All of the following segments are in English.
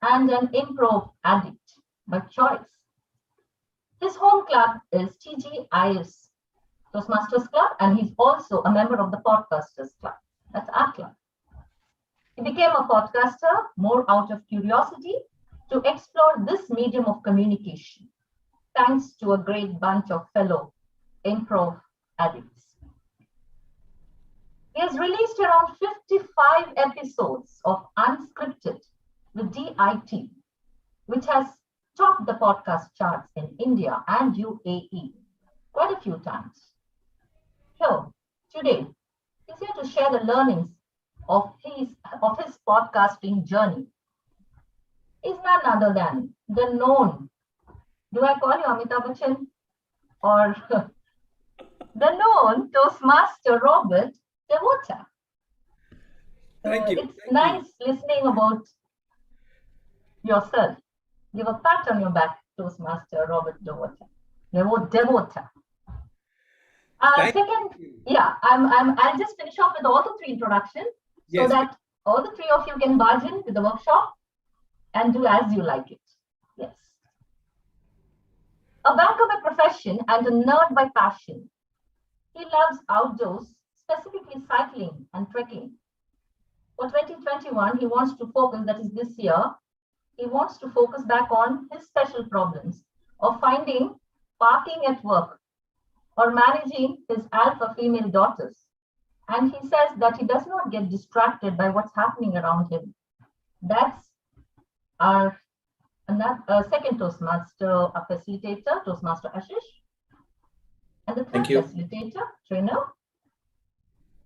and an improv addict by choice. His home club is TGIS, Toastmasters Club, and he's also a member of the Podcasters Club. That's our club. He became a podcaster more out of curiosity to explore this medium of communication, thanks to a great bunch of fellow improv addicts. He has released around 55 episodes of Unscripted with DIT, which has topped the podcast charts in India and UAE quite a few times. So, today, he's here to share the learnings of his podcasting journey. He's none other than the known, do I call you Amitabh Bachchan? Or the known Toastmaster Robert Devota. Thank you. It's nice listening about yourself. Give a pat on your back, Toastmaster Robert Devota. Devota. I'll just finish off with all the three introductions so that all the three of you can barge in to the workshop and do as you like it. Yes. A banker by profession and a nerd by passion, he loves outdoors, specifically cycling and trekking. For 2021, he wants to focus, that is this year, he wants to focus back on his special problems of finding parking at work or managing his alpha female daughters. And he says that he does not get distracted by what's happening around him. That's our second Toastmaster, a facilitator, Toastmaster Ashish. And the third facilitator, trainer,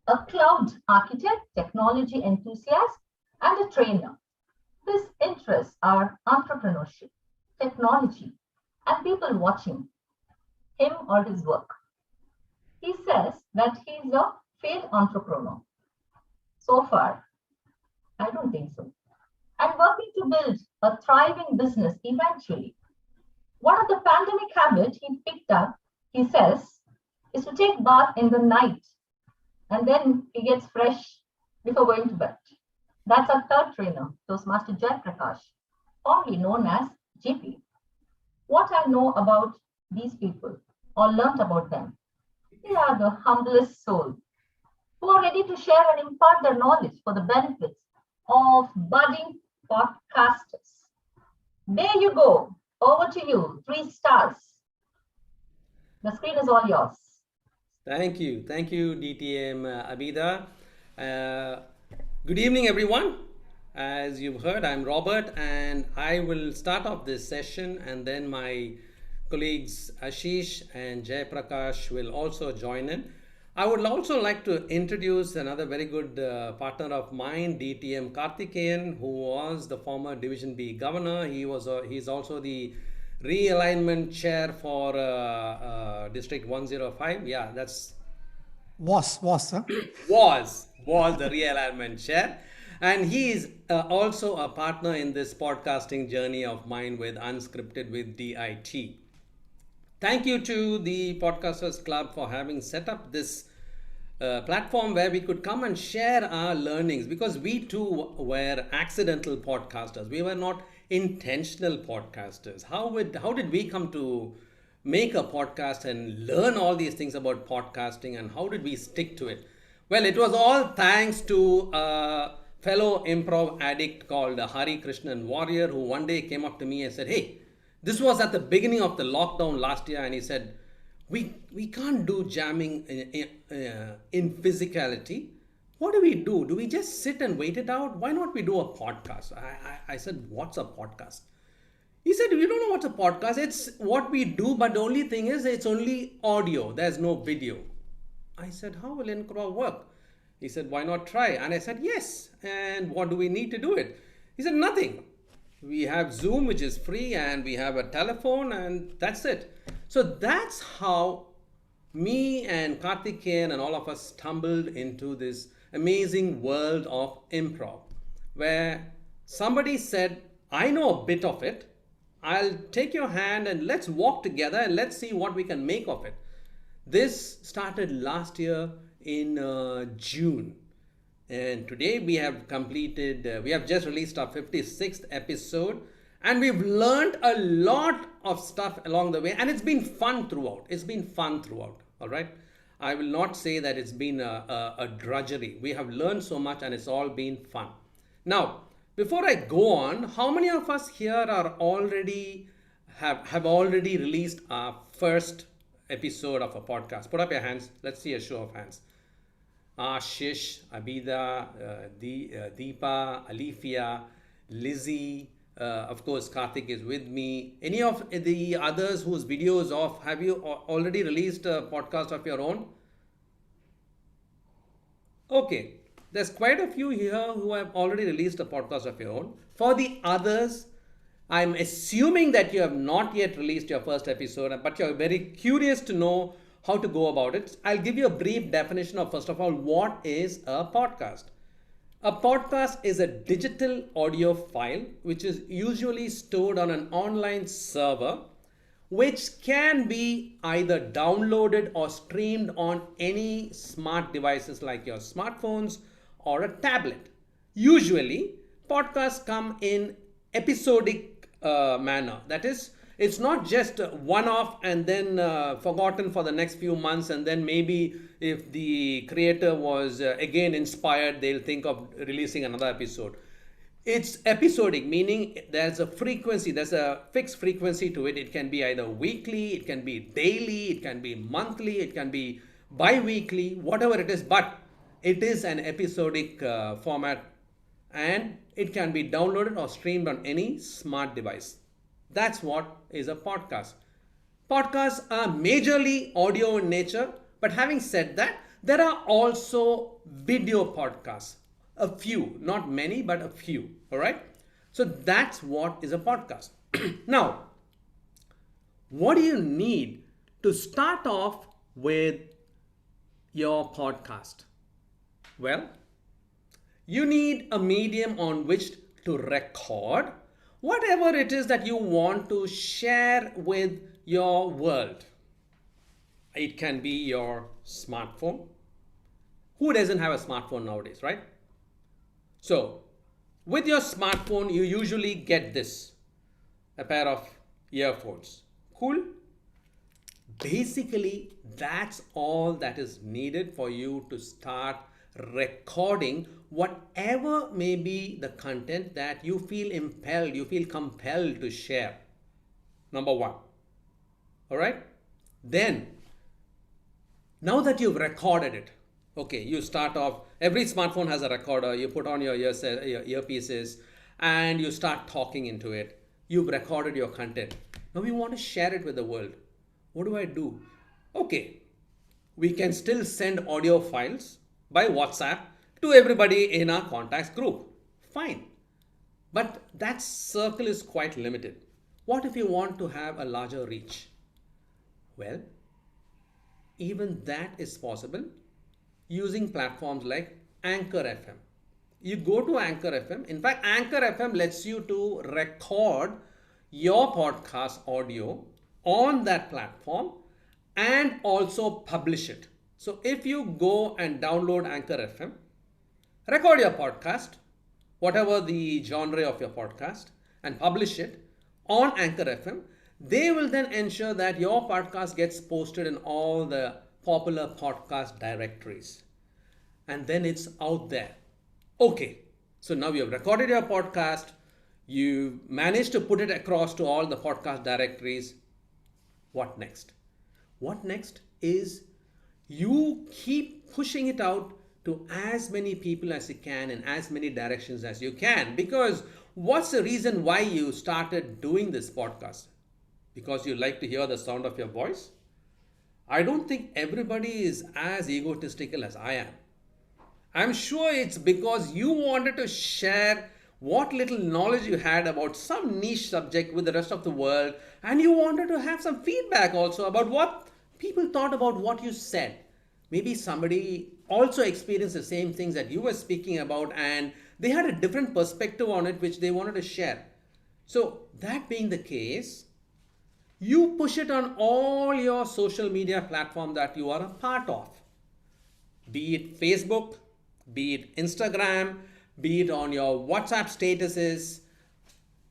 a cloud architect, technology enthusiast, and a trainer. His interests are entrepreneurship, technology, and people watching him or his work. He says that he's a failed entrepreneur. So far, I don't think so. And working to build a thriving business eventually. One of the pandemic habits he picked up, he says, is to take bath in the night. And then he gets fresh before going to bed. That's our third trainer, Toastmaster Jai Prakash, formerly known as JP. What I know about these people or learnt about them, they are the humblest soul who are ready to share and impart their knowledge for the benefits of budding podcasters. There you go. Over to you. 3 stars. The screen is all yours. Thank you. Thank you, DTM Abida. Good evening, everyone. As you've heard, I'm Robert, and I will start off this session, and then my colleagues Ashish and Jai Prakash will also join in. I would also like to introduce another very good partner of mine, DTM Karthikeyan, who was the former Division B governor. He's also the realignment chair for District 105. Yeah, that's was sir. was the realignment chair. And he is also a partner in this podcasting journey of mine with Unscripted with DIT. Thank you to the Podcasters Club for having set up this platform where we could come and share our learnings, because we too were accidental podcasters. We were not intentional podcasters. How did we come to make a podcast and learn all these things about podcasting, and how did we stick to it? Well, it was all thanks to a fellow improv addict called Hari Krishnan Warrior, who one day came up to me and said, hey, this was at the beginning of the lockdown last year, and he said, we can't do jamming in physicality. What do we do? Do we just sit and wait it out? Why not we do a podcast? I said, what's a podcast? He said, you don't know what's a podcast. It's what we do, but the only thing is it's only audio. There's no video. I said, how will improv work? He said, why not try? And I said, yes. And what do we need to do it? He said, nothing. We have Zoom, which is free, and we have a telephone, and that's it. So that's how me and Karthikeyan and all of us stumbled into this amazing world of improv, where somebody said, I know a bit of it. I'll take your hand and let's walk together and let's see what we can make of it. This started last year in June. And today we have we have just released our 56th episode, and we've learned a lot of stuff along the way, and it's been fun throughout. All right. I will not say that it's been a drudgery. We have learned so much, and it's all been fun. Now, before I go on, how many of us here are already have already released our first episode of a podcast? Put up your hands. Let's see a show of hands. Ashish, Abida, Deepa, Alifia, Lizzie, of course, Karthik is with me. Any of the others whose videos off, have you already released a podcast of your own? Okay, there's quite a few here who have already released a podcast of your own. For the others, I'm assuming that you have not yet released your first episode, but you're very curious to know how to go about it. I'll give you a brief definition of, first of all, what is a podcast. A podcast is a digital audio file which is usually stored on an online server, which can be either downloaded or streamed on any smart devices like your smartphones or a tablet. Usually, podcasts come in episodic manner. That is, it's not just one off and then forgotten for the next few months, and then maybe if the creator was again inspired, they'll think of releasing another episode. It's episodic, meaning there's a frequency, there's a fixed frequency to it. It can be either weekly, it can be daily, it can be monthly, it can be bi-weekly, whatever it is, but it is an episodic format, and it can be downloaded or streamed on any smart device. That's what is a podcast. Podcasts are majorly audio in nature, but having said that, there are also video podcasts. A few, not many, but a few. All right. So that's what is a podcast. Now, what do you need to start off with your podcast? Well, you need a medium on which to record whatever it is that you want to share with your world. It can be your smartphone. Who doesn't have a smartphone nowadays, right? So, with your smartphone, you usually get this, a pair of earphones. Cool? Basically, that's all that is needed for you to start recording whatever may be the content that you feel impelled, you feel compelled to share. Number one. All right? Then, now that you've recorded it, okay, you start off, every smartphone has a recorder, you put on your earpieces and you start talking into it. You've recorded your content. Now we want to share it with the world. What do I do? Okay, we can still send audio files by WhatsApp to everybody in our contacts group. Fine. But that circle is quite limited. What if you want to have a larger reach? Well, even that is possible using platforms like Anchor FM. You go to Anchor FM. In fact, Anchor FM lets you to record your podcast audio on that platform and also publish it. So if you go and download Anchor FM, record your podcast, whatever the genre of your podcast, and publish it on Anchor FM, they will then ensure that your podcast gets posted in all the popular podcast directories. And then it's out there. Okay, so now you have recorded your podcast, you managed to put it across to all the podcast directories. What next? What next is you keep pushing it out to as many people as you can in as many directions as you can. Because what's the reason why you started doing this podcast? Because you like to hear the sound of your voice? I don't think everybody is as egotistical as I am. I'm sure it's because you wanted to share what little knowledge you had about some niche subject with the rest of the world, and you wanted to have some feedback also about what people thought about what you said. Maybe somebody also experienced the same things that you were speaking about, and they had a different perspective on it which they wanted to share. So that being the case, you push it on all your social media platforms that you are a part of. Be it Facebook, be it Instagram, be it on your WhatsApp statuses.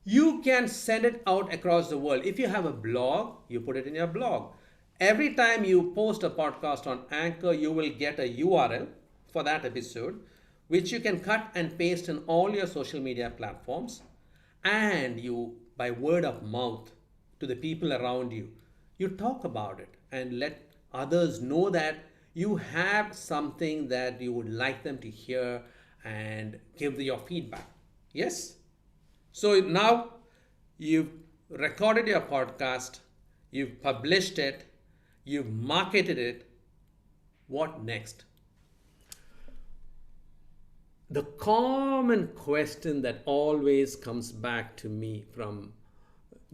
You can send it out across the world. If you have a blog, you put it in your blog. Every time you post a podcast on Anchor, you will get a URL for that episode, which you can cut and paste in all your social media platforms. And you, by word of mouth to the people around you, you talk about it and let others know that you have something that you would like them to hear and give your feedback. Yes? So now you've recorded your podcast, you've published it, you've marketed it. What next? The common question that always comes back to me from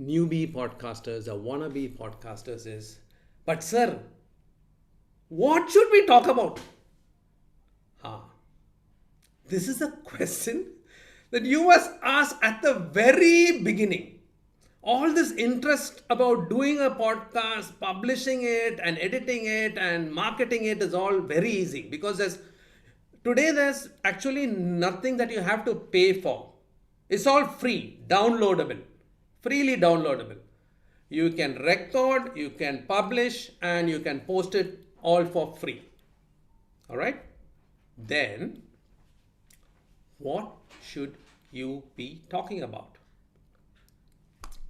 newbie podcasters or wannabe podcasters is, but sir, what should we talk about? This is a question that you must ask at the very beginning. All this interest about doing a podcast, publishing it and editing it and marketing it is all very easy because there's actually nothing that you have to pay for. It's all free, downloadable, freely downloadable. You can record, you can publish, and you can post it all for free. All right? Then, what should you be talking about?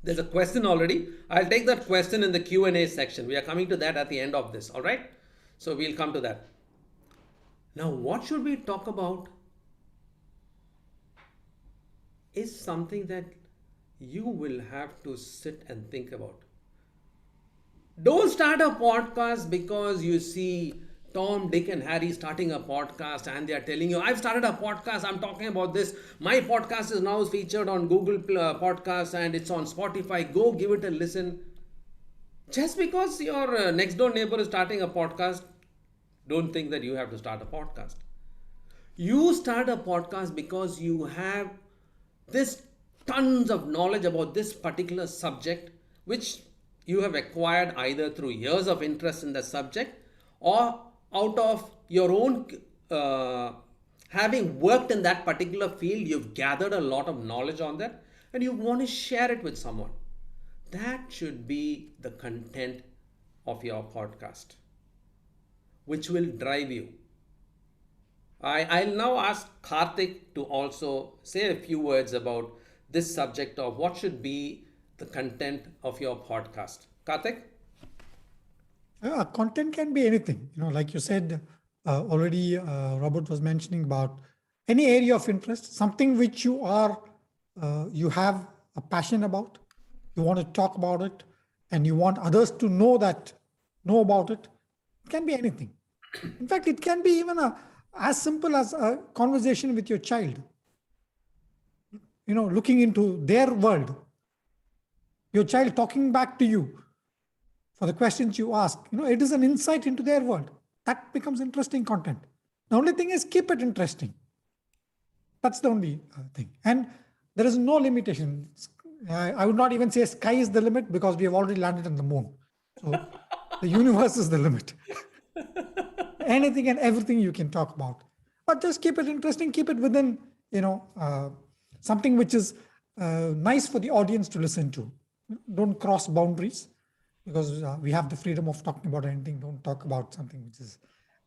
There's a question already. I'll take that question in the Q&A section. We are coming to that at the end of this. All right? So we'll come to that. Now, what should we talk about is something that you will have to sit and think about. Don't start a podcast because you see Tom, Dick, and Harry starting a podcast and they are telling you, I've started a podcast, I'm talking about this. My podcast is now featured on Google Podcasts and it's on Spotify. Go give it a listen. Just because your next door neighbor is starting a podcast, don't think that you have to start a podcast. You start a podcast because you have this tons of knowledge about this particular subject, which you have acquired either through years of interest in the subject or out of your own having worked in that particular field. You've gathered a lot of knowledge on that and you want to share it with someone. That should be the content of your podcast, which will drive you. I'll now ask Karthik to also say a few words about this subject of what should be the content of your podcast. Karthik? Content can be anything. Like you said already, Robert was mentioning about any area of interest, something which you have a passion about, you want to talk about it, and you want others to know about it. It can be anything. In fact, it can be even as simple as a conversation with your child. Looking into their world, your child talking back to you for the questions you ask. It is an insight into their world. That becomes interesting content. The only thing is keep it interesting. That's the only thing. And there is no limitation. I would not even say sky is the limit because we have already landed on the moon. So the universe is the limit. Anything and everything you can talk about. But just keep it interesting. Keep it within, something which is nice for the audience to listen to. Don't cross boundaries because we have the freedom of talking about anything. Don't talk about something which is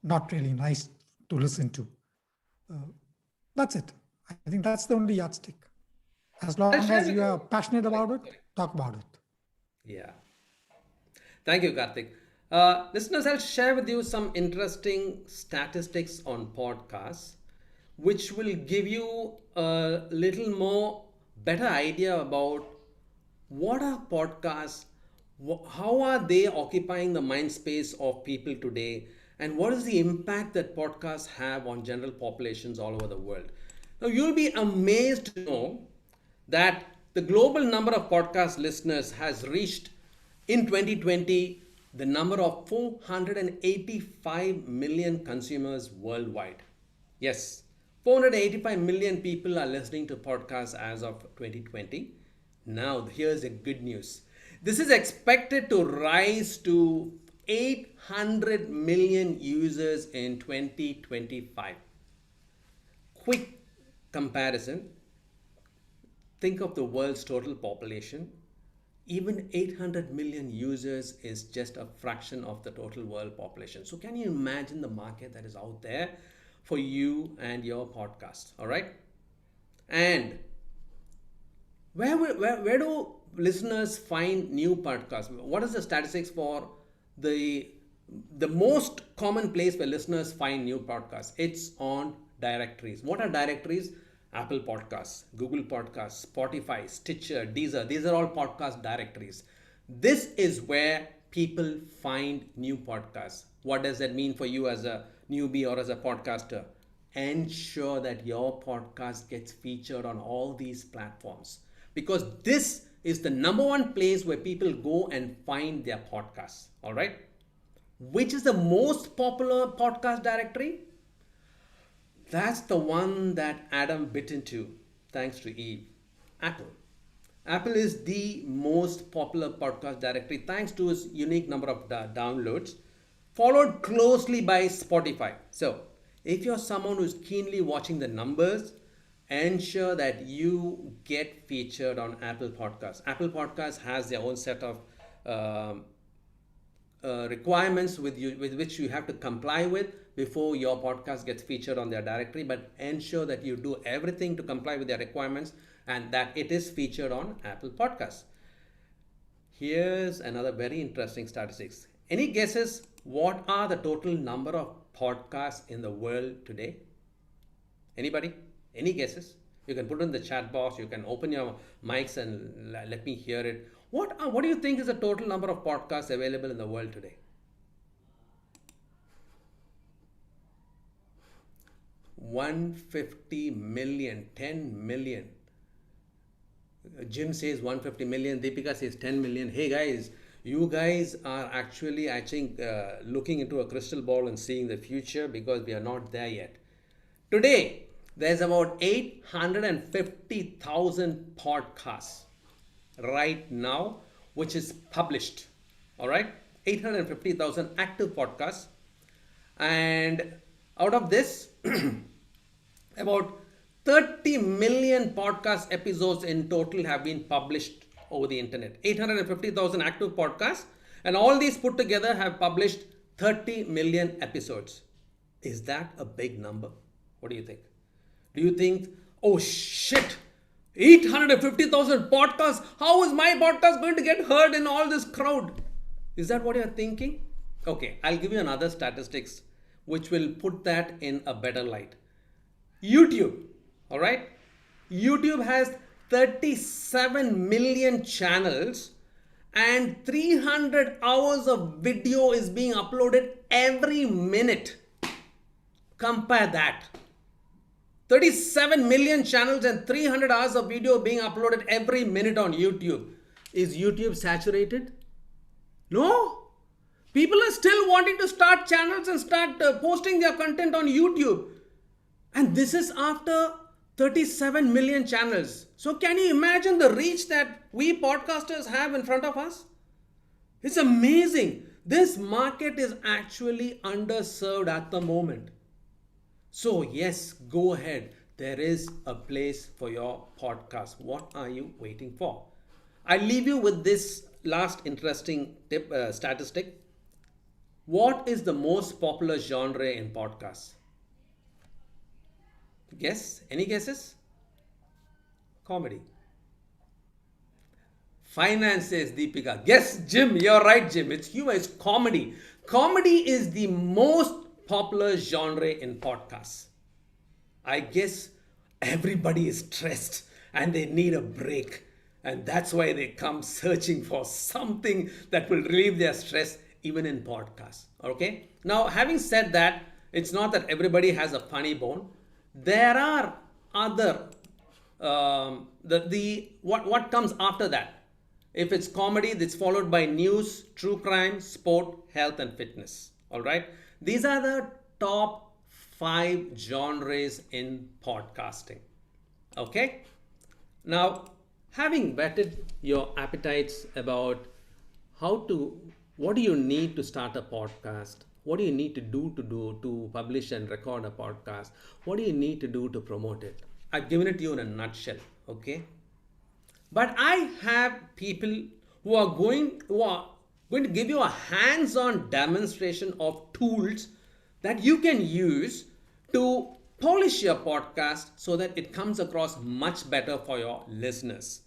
not really nice to listen to. That's it. I think that's the only yardstick. As long as you are passionate about it, talk about it. Yeah. Thank you, Karthik. Listeners, I'll share with you some interesting statistics on podcasts, which will give you a little more better idea about what are podcasts, how are they occupying the mind space of people today, and what is the impact that podcasts have on general populations all over the world. Now, you'll be amazed to know that the global number of podcast listeners has reached in 2020 the number of 485 million consumers worldwide. Yes, 485 million people are listening to podcasts as of 2020. Now, here's the good news. This is expected to rise to 800 million users in 2025. quick comparison, think of the world's total population. Even 800 million users is just a fraction of the total world population. So can you imagine the market that is out there for you and your podcast? All right. And where do listeners find new podcasts? What is the statistics for the most common place where listeners find new podcasts? It's on directories. What are directories? Apple Podcasts, Google Podcasts, Spotify, Stitcher, Deezer. These are all podcast directories. This is where people find new podcasts. What does that mean for you as a newbie or as a podcaster? Ensure that your podcast gets featured on all these platforms, because this is the number one place where people go and find their podcasts. All right. Which is the most popular podcast directory? That's the one that Adam bit into thanks to Eve. Apple. Apple is the most popular podcast directory thanks to its unique number of downloads, followed closely by Spotify. So, if you're someone who's keenly watching the numbers, ensure that you get featured on Apple Podcasts. Apple Podcasts has their own set of requirements with which you have to comply with before your podcast gets featured on their directory, but ensure that you do everything to comply with their requirements and that it is featured on Apple Podcasts. Here's another very interesting statistics. Any guesses what are the total number of podcasts in the world today? Anybody? Any guesses? You can put it in the chat box. You can open your mics and let me hear it. What do you think is the total number of podcasts available in the world today? 150 million, 10 million. Jim says 150 million, Deepika says 10 million. Hey guys, you guys are actually, I think, looking into a crystal ball and seeing the future, because we are not there yet. Today, there's about 850,000 podcasts right now, which is published. All right, 850,000 active podcasts. And out of this, about 30 million podcast episodes in total have been published over the internet. 850,000 active podcasts, and all these put together have published 30 million episodes. Is that a big number? What do you think? Do you think, oh shit, 850,000 podcasts, how is my podcast going to get heard in all this crowd? Is that what you're thinking? Okay, I'll give you another statistics which will put that in a better light. YouTube, all right? YouTube has 37 million channels and 300 hours of video is being uploaded every minute. Compare that. 37 million channels and 300 hours of video being uploaded every minute on YouTube. Is YouTube saturated? No. People are still wanting to start channels and start posting their content on YouTube. And this is after 37 million channels. So can you imagine the reach that we podcasters have in front of us? It's amazing. This market is actually underserved at the moment. So yes, go ahead. There is a place for your podcast. What are you waiting for? I'll leave you with this last interesting tip, statistic. What is the most popular genre in podcasts? Guess? Any guesses? Comedy. Finance, says Deepika. Guess, Jim. You're right, Jim. It's humor. It's comedy. Comedy is the most popular genre in podcasts. I guess everybody is stressed and they need a break. And that's why they come searching for something that will relieve their stress, even in podcasts. Okay? Now, having said that, it's not that everybody has a funny bone. There are other, what comes after that? If it's comedy, it's followed by news, true crime, sport, health, and fitness. All right? These are the top 5 genres in podcasting. Okay? Now, having whetted your appetites about what do you need to start a podcast? What do you need to do to publish and record a podcast? What do you need to do to promote it? I've given it to you in a nutshell, okay? But I have people who are going to give you a hands-on demonstration of tools that you can use to polish your podcast so that it comes across much better for your listeners.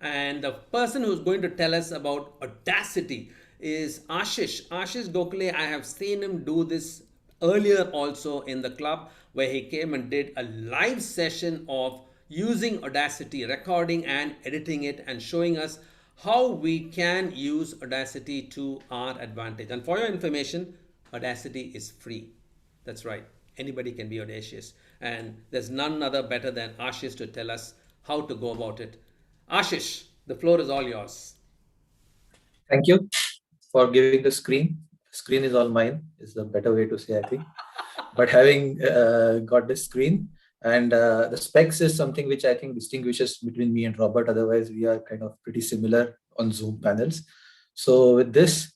And the person who's going to tell us about Audacity is Ashish. Ashish Gokhale, I have seen him do this earlier also in the club, where he came and did a live session of using Audacity, recording and editing it, and showing us how we can use Audacity to our advantage. And for your information, Audacity is free. That's right. Anybody can be audacious. And there's none other better than Ashish to tell us how to go about it. Ashish, the floor is all yours. Thank you for giving the screen. The screen is all mine, is the better way to say, I think. But having got the screen, and the specs is something which I think distinguishes between me and Robert. Otherwise, we are kind of pretty similar on Zoom panels. So with this,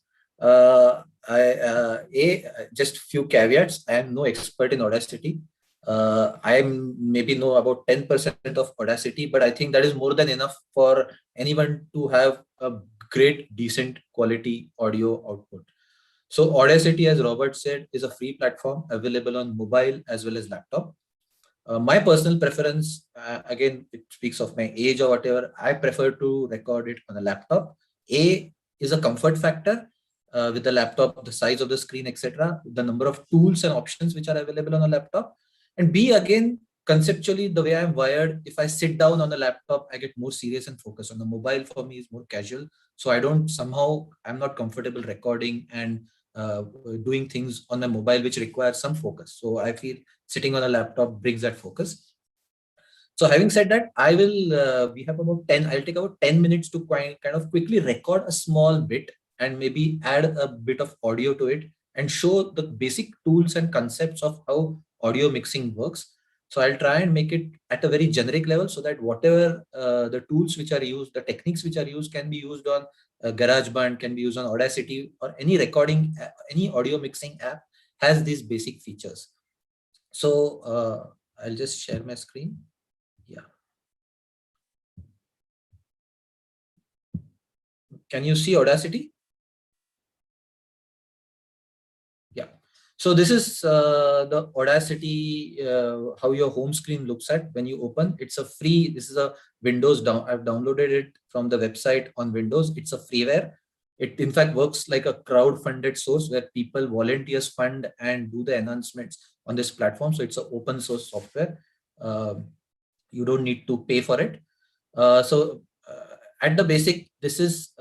just few caveats. I am no expert in Audacity. I maybe know about 10% of Audacity, but I think that is more than enough for anyone to have a great, decent quality audio output. So Audacity, as Robert said, is a free platform available on mobile as well as laptop. My personal preference, again, it speaks of my age or whatever, I prefer to record it on a laptop. A is a comfort factor with the laptop, the size of the screen, etc., the number of tools and options which are available on a laptop. And B, again, conceptually, the way I'm wired, if I sit down on a laptop, I get more serious and focused. On the mobile, for me, is more casual. So I'm not comfortable recording and doing things on the mobile which requires some focus. So I feel sitting on a laptop brings that focus. So having said that, we have about 10, I'll take about 10 minutes to kind of quickly record a small bit and maybe add a bit of audio to it and show the basic tools and concepts of how audio mixing works. So I'll try and make it at a very generic level so that whatever the tools which are used, the techniques which are used can be used on GarageBand, can be used on Audacity, or any recording, any audio mixing app has these basic features. So I'll just share my screen. Yeah. Can you see Audacity? Yeah. So this is the Audacity, how your home screen looks at when you open. It's a free, this is a Windows I've downloaded it from the website on Windows. It's a freeware. It in fact works like a crowd-funded source where volunteers fund and do the enhancements on this platform. So it's an open source software. You don't need to pay for it. At the basic, this is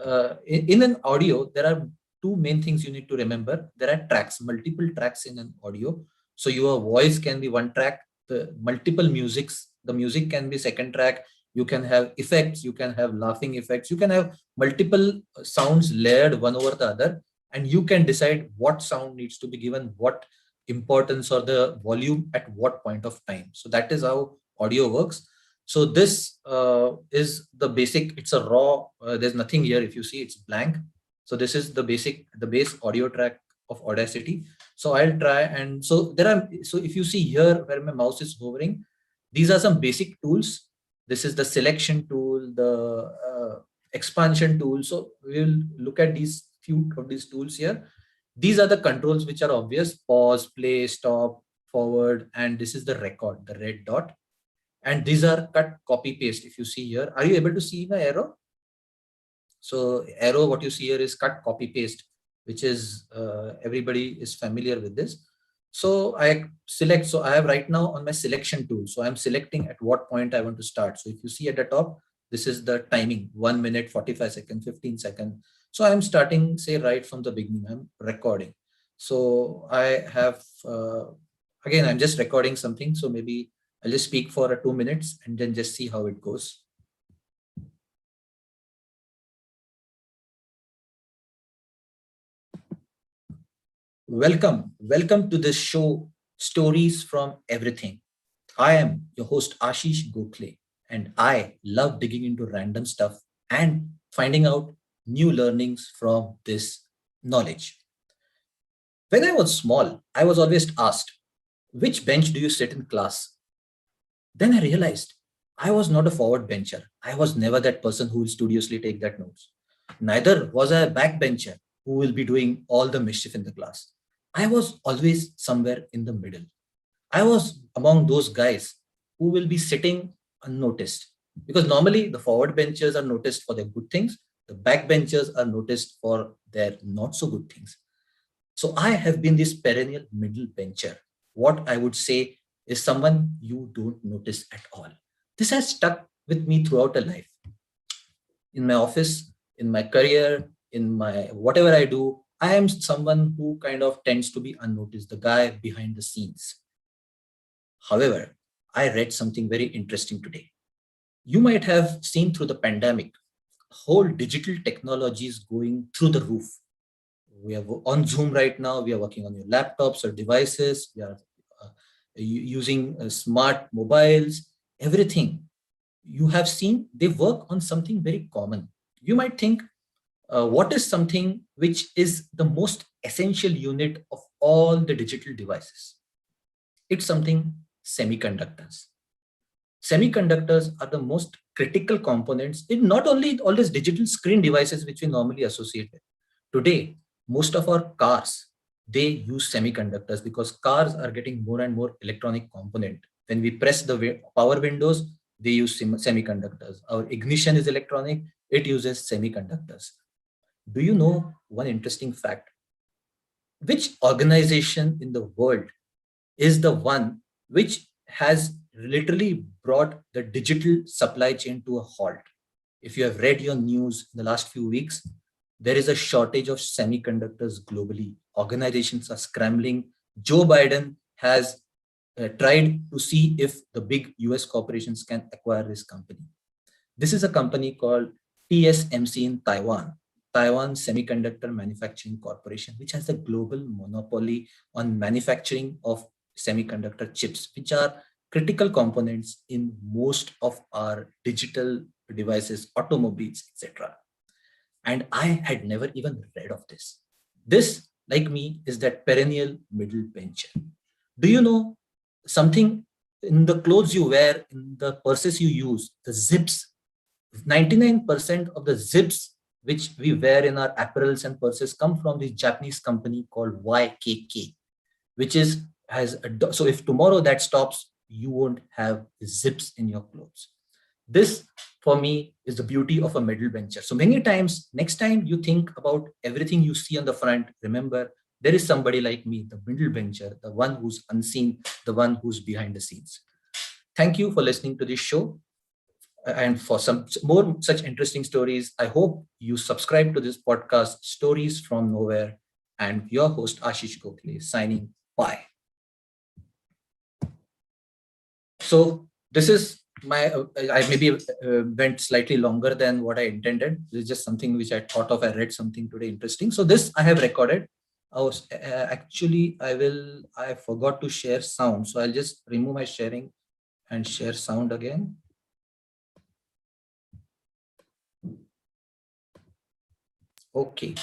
in an audio, there are two main things you need to remember. There are tracks, multiple tracks in an audio. So your voice can be one track, the multiple musics, the music can be second track. You can have effects, you can have laughing effects, you can have multiple sounds layered one over the other, and you can decide what sound needs to be given, what importance or the volume at what point of time. So that is how audio works. So this is the basic, it's a raw, there's nothing here. If you see, it's blank. So this is the base audio track of Audacity. So I'll try, and so if you see here where my mouse is hovering, these are some basic tools. This is the selection tool, the expansion tool. So we'll look at these few of these tools here. These are the controls which are obvious: pause, play, stop, forward, and this is the record, the red dot. And these are cut, copy, paste. If you see here, are you able to see my arrow? So arrow, what you see here is cut, copy, paste, which is everybody is familiar with this. So I select, so I have right now on my selection tool. So I'm selecting at what point I want to start. So if you see at the top, this is the timing, 1 minute, 45 seconds, 15 seconds. So I'm starting, say, right from the beginning, I'm recording. So I have, again, I'm just recording something. So maybe I'll just speak for 2 minutes and then just see how it goes. Welcome to this show, Stories from Everything. I am your host, Ashish Gokhale, and I love digging into random stuff and finding out new learnings from this knowledge. When I was small, I was always asked, which bench do you sit in class? Then I realized I was not a forward bencher. I was never that person who will studiously take that notes. Neither was I a backbencher who will be doing all the mischief in the class. I was always somewhere in the middle. I was among those guys who will be sitting unnoticed, because normally the forward benchers are noticed for their good things, the backbenchers are noticed for their not so good things. So I have been this perennial middle bencher. What I would say is someone you don't notice at all. This has stuck with me throughout a life. In my office, in my career, in my whatever I do, I am someone who kind of tends to be unnoticed, the guy behind the scenes. However, I read something very interesting today. You might have seen through the pandemic, whole digital technology is going through the roof. We are on Zoom right now. We are working on your laptops or devices. We are using smart mobiles, everything you have seen, they work on something very common. You might think, what is something which is the most essential unit of all the digital devices? It's something semiconductors. Semiconductors are the most critical components in not only all these digital screen devices which we normally associate with. Today, most of our cars, they use semiconductors because cars are getting more and more electronic component. When we press the power windows, they use semiconductors. Our ignition is electronic, it uses semiconductors. Do you know one interesting fact? Which organization in the world is the one which has literally brought the digital supply chain to a halt? If you have read your news in the last few weeks, there is a shortage of semiconductors globally. Organizations are scrambling. Joe Biden has tried to see if the big US corporations can acquire this company. This is a company called TSMC in Taiwan, Taiwan Semiconductor Manufacturing Corporation, which has a global monopoly on manufacturing of semiconductor chips, which are critical components in most of our digital devices, automobiles, etc. And I had never even read of this. This, like me, is that perennial middle bencher. Do you know something in the clothes you wear, in the purses you use, the zips? 99% of the zips which we wear in our apparels and purses come from this Japanese company called YKK, which is so if tomorrow that stops, you won't have zips in your clothes. This, for me, is the beauty of a middle bencher. So many times, next time you think about everything you see on the front, remember there is somebody like me, the middle bencher, the one who's unseen, the one who's behind the scenes. Thank you for listening to this show. And for some more such interesting stories, I hope you subscribe to this podcast, Stories from Nowhere. And your host, Ashish Gokhale, signing bye. So this is my, I maybe went slightly longer than what I intended. This is just something which I thought of. I read something today interesting. So this I have recorded. Actually, I forgot to share sound. So I'll just remove my sharing and share sound again. Okay,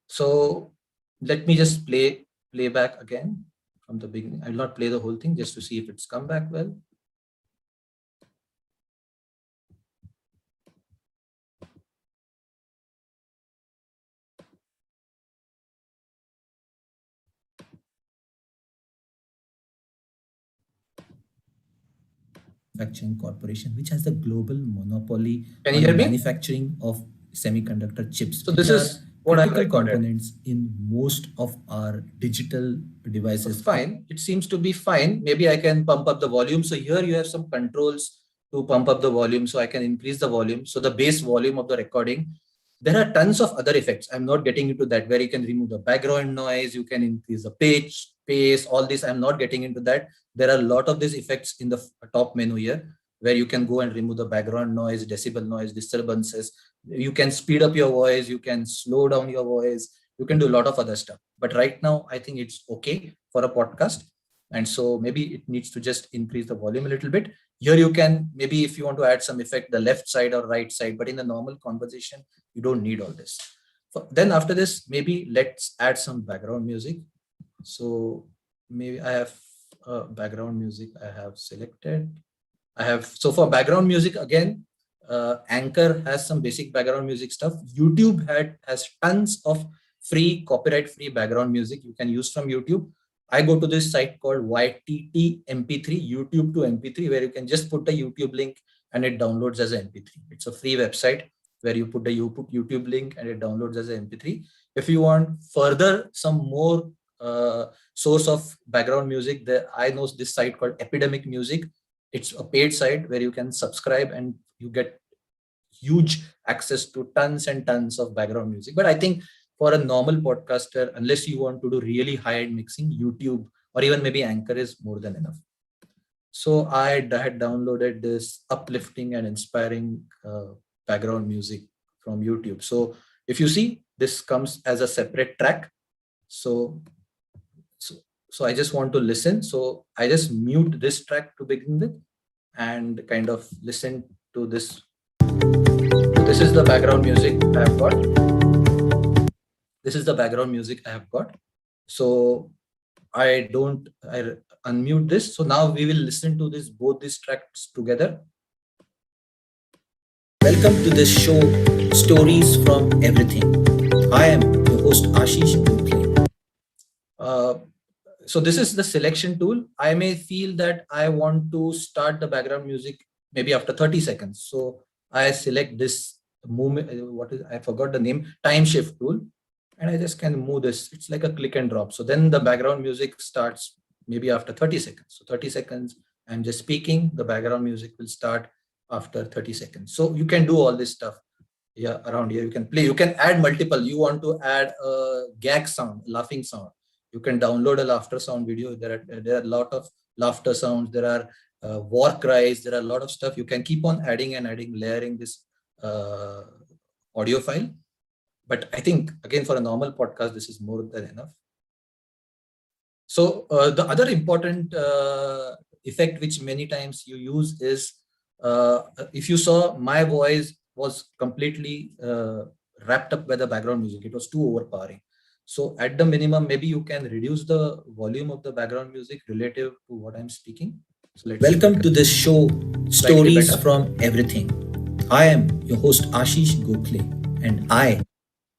so let me just play back again from the beginning. I'll not play the whole thing just to see if it's come back well. Manufacturing Corporation, which has the global monopoly on manufacturing of semiconductor chips. So this is what I components in most of our digital devices. So fine. It seems to be fine. Maybe I can pump up the volume. So here you have some controls to pump up the volume. So I can increase the volume. So the base volume of the recording. There are tons of other effects. I'm not getting into that, where you can remove the background noise, you can increase the pitch, pace, all this. I'm not getting into that. There are a lot of these effects in the top menu here, where you can go and remove the background noise, decibel noise, disturbances. You can speed up your voice, you can slow down your voice, you can do a lot of other stuff. But right now, I think it's okay for a podcast. And so maybe it needs to just increase the volume a little bit. Here you can, maybe if you want to add some effect, the left side or right side, but in a normal conversation, you don't need all this. Then after this, maybe let's add some background music. So maybe I have background music I have selected. I have, so for background music again, Anchor has some basic background music stuff. YouTube has tons of free copyright free background music you can use from YouTube. I go to this site called YTT MP3, YouTube to MP3, where you can just put a YouTube link and it downloads as an MP3. It's a free website where you put YouTube link and it downloads as an MP3. If you want further some more source of background music, I know this site called Epidemic Music. It's a paid site where you can subscribe and you get huge access to tons and tons of background music. But I think for a normal podcaster, unless you want to do really high-end mixing, YouTube or even maybe Anchor is more than enough. So I had downloaded this uplifting and inspiring background music from YouTube. So if you see, this comes as a separate track. So I just want to listen. So I just mute this track to begin with and kind of listen to this. This is the background music I have got. This is the background music I have got. So I unmute this. So now we will listen to both these tracks together. Welcome to this show, Stories from Everything. I am your host Ashish Gokhale. So this is the selection tool. I may feel that I want to start the background music maybe after 30 seconds. So I select this movement, I forgot the name, time shift tool. And I just can move this. It's like a click and drop. So then the background music starts maybe after 30 seconds. So 30 seconds, I'm just speaking. The background music will start after 30 seconds. So you can do all this stuff. Yeah, around here you can play. You can add multiple. You want to add a gag sound, laughing sound. You can download a laughter sound video. There are a lot of laughter sounds. There are war cries. There are a lot of stuff. You can keep on adding and adding, layering this audio file. But I think, again, for a normal podcast, this is more than enough. So the other important effect which many times you use is, if you saw, my voice was completely wrapped up by the background music. It was too overpowering. So at the minimum, maybe you can reduce the volume of the background music relative to what I'm speaking. So welcome to this show, Stories from Everything. I am your host Ashish Gokhale, and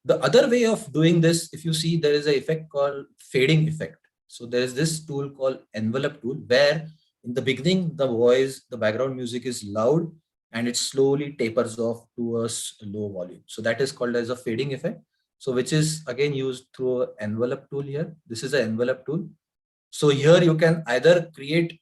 the other way of doing this, if you see, there is an effect called fading effect. So there is this tool called envelope tool, where in the beginning, the background music is loud and it slowly tapers off to a low volume. So that is called as a fading effect. So which is again used through an envelope tool here. This is an envelope tool. So here you can either create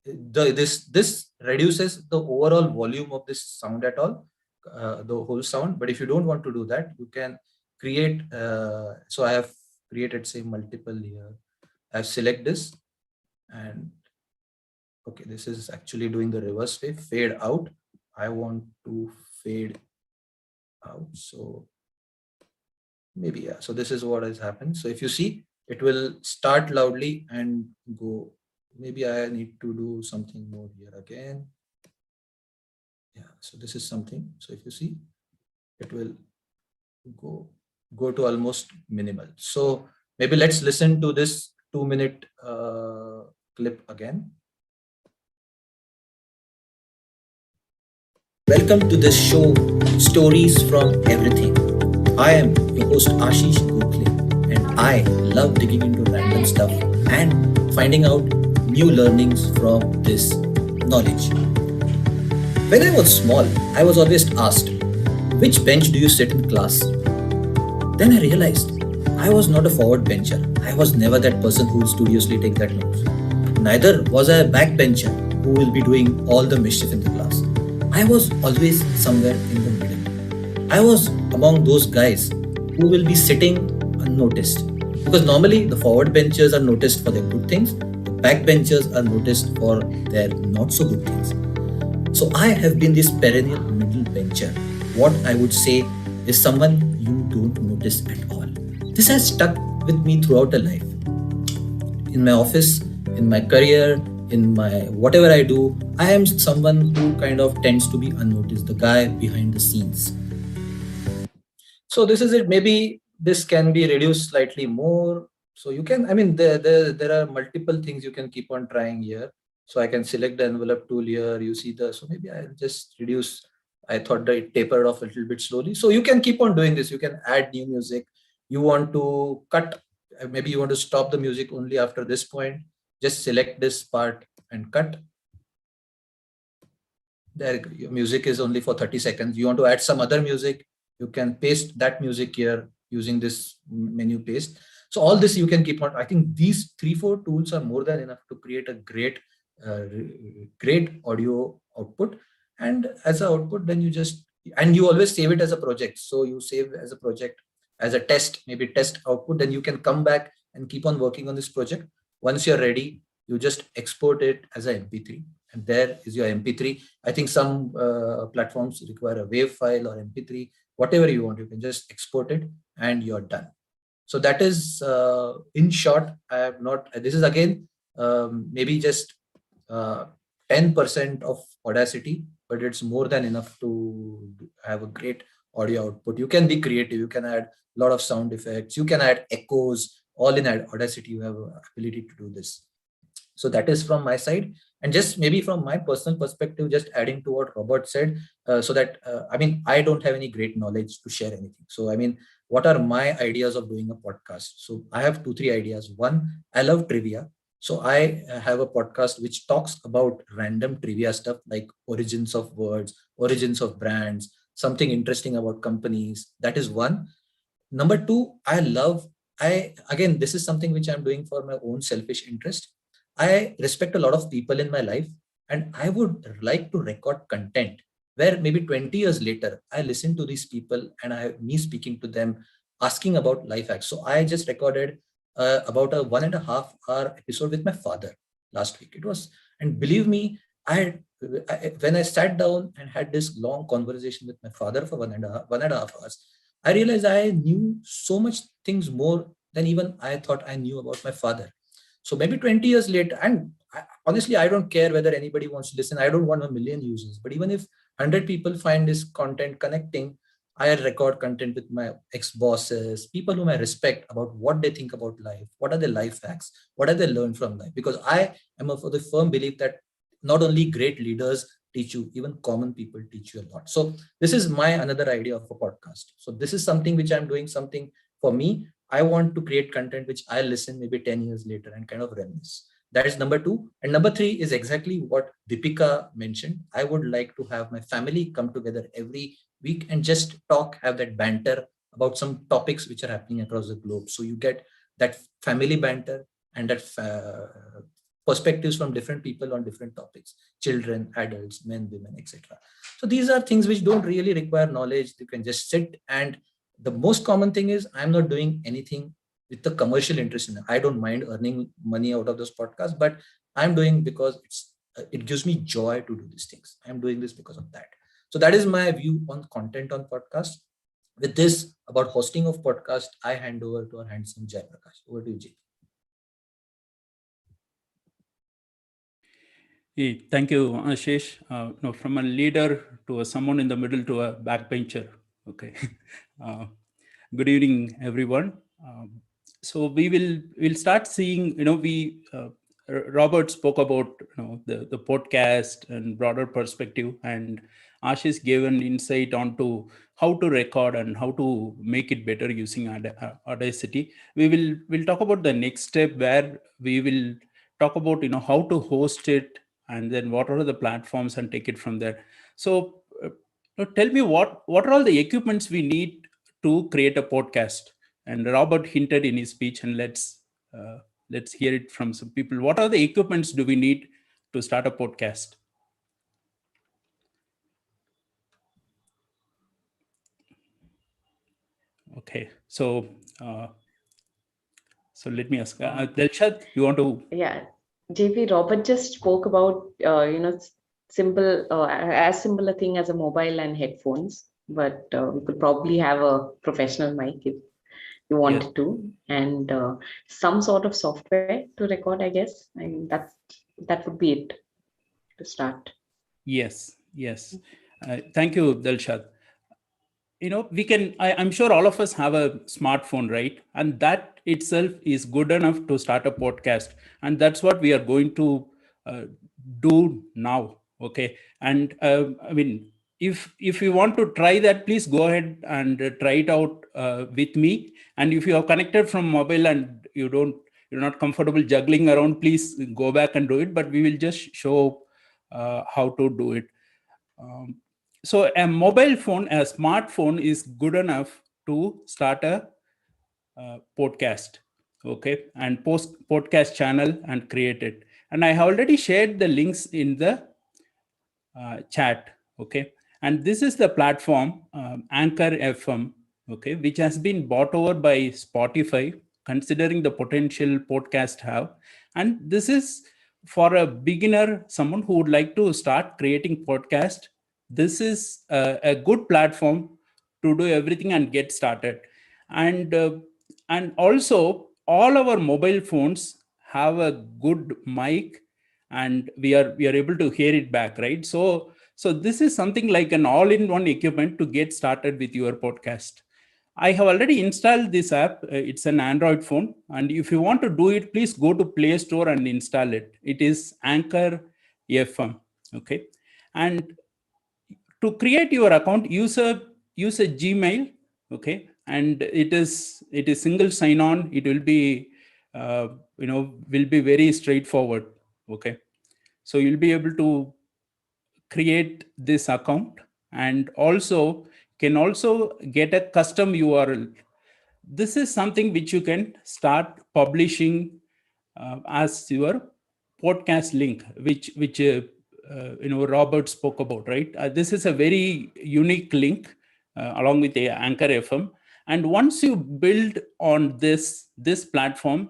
this reduces the overall volume of this sound at all, the whole sound. But if you don't want to do that, you can create. So I have created, say, multiple here. I select this and okay, this is actually doing the reverse way, fade out. I want to fade out. So maybe, yeah. So this is what has happened. So if you see, it will start loudly and go. Maybe I need to do something more here again. Yeah. So this is something. So if you see, it will go to almost minimal. So maybe let's listen to this 2-minute clip again. Welcome to this show, Stories from Everything. I am your host Ashish Gokhale, and I love digging into random stuff and finding out new learnings from this knowledge. When I was small, I was always asked, which bench do you sit in class? Then I realized I was not a forward bencher. I was never that person who will studiously take that notes. Neither was I a backbencher who will be doing all the mischief in the class. I was always somewhere in the middle. I was among those guys who will be sitting unnoticed. Because normally the forward benchers are noticed for their good things, the backbenchers are noticed for their not so good things. So I have been this perennial middle bencher. What I would say is someone you don't notice at all. This has stuck with me throughout a life. In my office, in my career, in my whatever I do, I am someone who kind of tends to be unnoticed, the guy behind the scenes. So this is it. Maybe this can be reduced slightly more. So you can, there are multiple things you can keep on trying here. So I can select the envelope tool here. You see so maybe I'll just reduce. I thought that it tapered off a little bit slowly. So you can keep on doing this. You can add new music. You want to cut, maybe you want to stop the music only after this point. Just select this part and cut. There, your music is only for 30 seconds. You want to add some other music, you can paste that music here using this menu paste. So all this you can keep on. I think these 3-4 tools are more than enough to create a great audio output. And as an output, then you just, and you always save it as a project. So you save as a project, as a test, maybe test output, then you can come back and keep on working on this project. Once you're ready, you just export it as a MP3, and there is your MP3. I think some platforms require a WAV file or MP3, whatever you want, you can just export it and you're done. So that is, in short, I have not, this is again, maybe just 10% of Audacity, but it's more than enough to have a great audio output. You can be creative. You can add a lot of sound effects. You can add echoes. All in Audacity, you have ability to do this. So that is from my side. And just maybe from my personal perspective, just adding to what Robert said, so that, I don't have any great knowledge to share anything. So, what are my ideas of doing a podcast? So I have 2-3 ideas. One, I love trivia. So I have a podcast which talks about random trivia stuff like origins of words, origins of brands, something interesting about companies. That is one. Number two, again, this is something which I'm doing for my own selfish interest. I respect a lot of people in my life, and I would like to record content where maybe 20 years later, I listen to these people and me speaking to them, asking about life hacks. So I just recorded about a 1.5-hour episode with my father last week. It was, and believe me, when I sat down and had this long conversation with my father for 1.5 hours, I realized I knew so much things more than even I thought I knew about my father. So maybe 20 years later, and honestly, I don't care whether anybody wants to listen. I don't want 1 million users, but even if 100 people find this content connecting, I record content with my ex-bosses, people whom I respect, about what they think about life, what are their life hacks, what have they learned from life. Because I am of the firm belief that not only great leaders teach you, even common people teach you a lot. So this is my another idea of a podcast. So this is something which I'm doing, something for me. I want to create content which I listen maybe 10 years later and kind of reminisce. That is number two. And number three is exactly what Deepika mentioned. I would like to have my family come together every week and just talk, have that banter about some topics which are happening across the globe. So you get that family banter and that perspectives from different people on different topics, children, adults, men, women, etc. So these are things which don't really require knowledge. You can just sit, and the most common thing is I'm not doing anything with the commercial interest in it. I don't mind earning money out of this podcast, but I'm doing because it gives me joy to do these things. I'm doing this because of that. So that is my view on content on podcast. With this about hosting of podcast, I hand over to our handsome Jai Prakash. Over to you, Jay. Hey, thank you, Ashish. From a leader to someone in the middle to a backbencher. Okay. Good evening, everyone. So we'll start seeing. Robert spoke about the podcast and broader perspective, and Ashish gave an insight onto how to record and how to make it better using Audacity. We'll talk about the next step, where we will talk about how to host it, and then what are the platforms, and take it from there. So tell me what are all the equipments we need to create a podcast. And Robert hinted in his speech, and let's hear it from some people. What are the equipments do we need to start a podcast? Okay, so let me ask Delshad, you want to? Yeah, JP, Robert just spoke about simple as simple a thing as a mobile and headphones, but we could probably have a professional mic if you wanted to, and some sort of software to record, I guess. I mean, that would be it to start. Yes. Thank you, Delshad. We can, I'm sure all of us have a smartphone, right? And that itself is good enough to start a podcast, and that's what we are going to do now. Okay, and I mean, if you want to try that, please go ahead and try it out with me. And if you are connected from mobile and you're not comfortable juggling around, please go back and do it. But we will just show how to do it. So a mobile phone, a smartphone is good enough to start a podcast, okay, and post podcast channel and create it. And I have already shared the links in the chat, okay. And this is the platform, Anchor FM, okay, which has been bought over by Spotify, considering the potential podcast have. And this is for a beginner, someone who would like to start creating podcast. This is a good platform to do everything and get started. And also all our mobile phones have a good mic, and we are able to hear it back, right? So this is something like an all-in-one equipment to get started with your podcast. I have already installed this app. It's an Android phone, and if you want to do it, please go to Play Store and install it. It is Anchor FM, okay. And to create your account, use a Gmail, okay. And it is single sign on. It will be will be very straightforward, okay. So you'll be able to create this account, and also can also get a custom URL. This is something which you can start publishing as your podcast link, which Robert spoke about, right? This is a very unique link along with the Anchor FM. And once you build on this platform,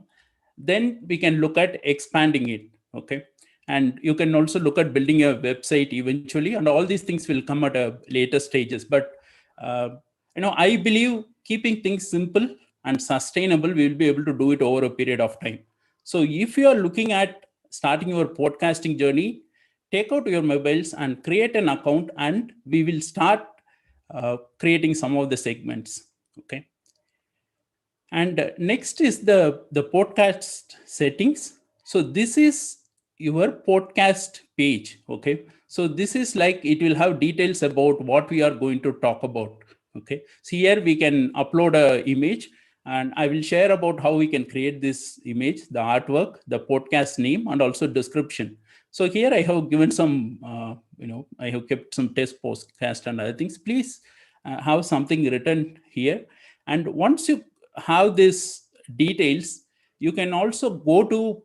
then we can look at expanding it, okay. And you can also look at building a website eventually, and all these things will come at a later stages. But I believe keeping things simple and sustainable, we will be able to do it over a period of time. So if you are looking at starting your podcasting journey, take out your mobiles and create an account, and we will start creating some of the segments, okay. And next is the podcast settings. So this is your podcast page, okay. So this is like, it will have details about what we are going to talk about, okay. So here we can upload a image, and I will share about how we can create this image, the artwork, the podcast name, and also description. So here I have given some, I have kept some test podcast and other things. Please have something written here. And once you have these details, you can also go to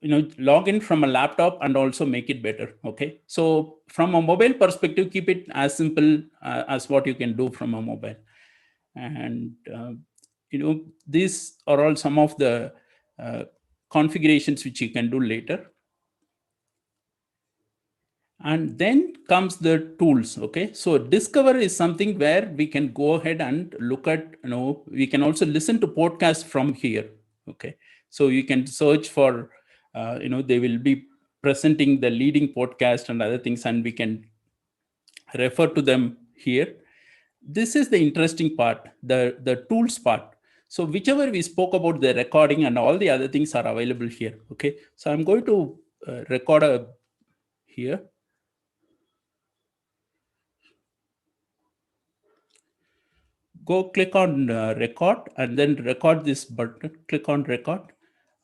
log in from a laptop and also make it better, okay. So from a mobile perspective, keep it as simple as what you can do from a mobile. And these are all some of the configurations which you can do later. And then comes the tools, okay. So discover is something where we can go ahead and look at, we can also listen to podcasts from here, okay. So you can search for, they will be presenting the leading podcast and other things, and we can refer to them here. This is the interesting part, the tools part. So whichever we spoke about, the recording and all the other things are available here, okay. So I'm going to record here. Go click on record, and then record this button. Click on record.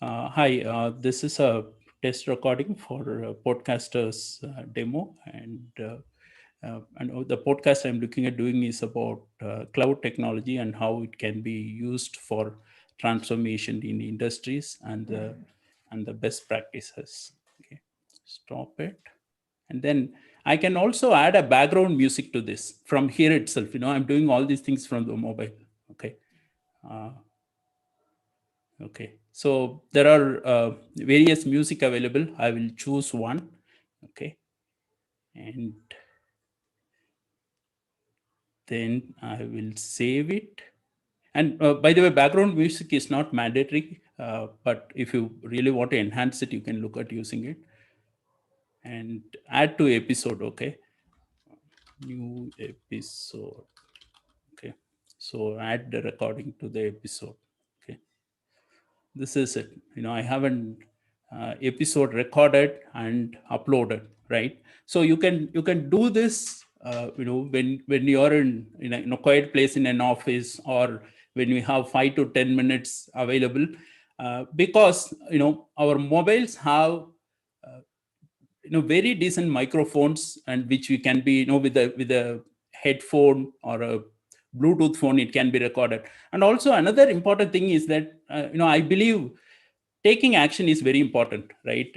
Hi, this is a test recording for podcasters demo, and the podcast I'm looking at doing is about cloud technology and how it can be used for transformation in industries, and the best practices. Okay, stop it. And then I can also add a background music to this from here itself. I'm doing all these things from the mobile. Okay. Okay. So there are various music available. I will choose one. Okay. And then I will save it. And by the way, background music is not mandatory, but if you really want to enhance it, you can look at using it. And add to episode. Okay. New episode. Okay, so add the recording to the episode. this is it. I have an episode recorded and uploaded, right? So you can do this, when you're in a quiet place in an office, or when we have 5 to 10 minutes available, because our mobiles have very decent microphones, and which we can be with a headphone or a Bluetooth phone, it can be recorded. And also another important thing is that I believe taking action is very important, right?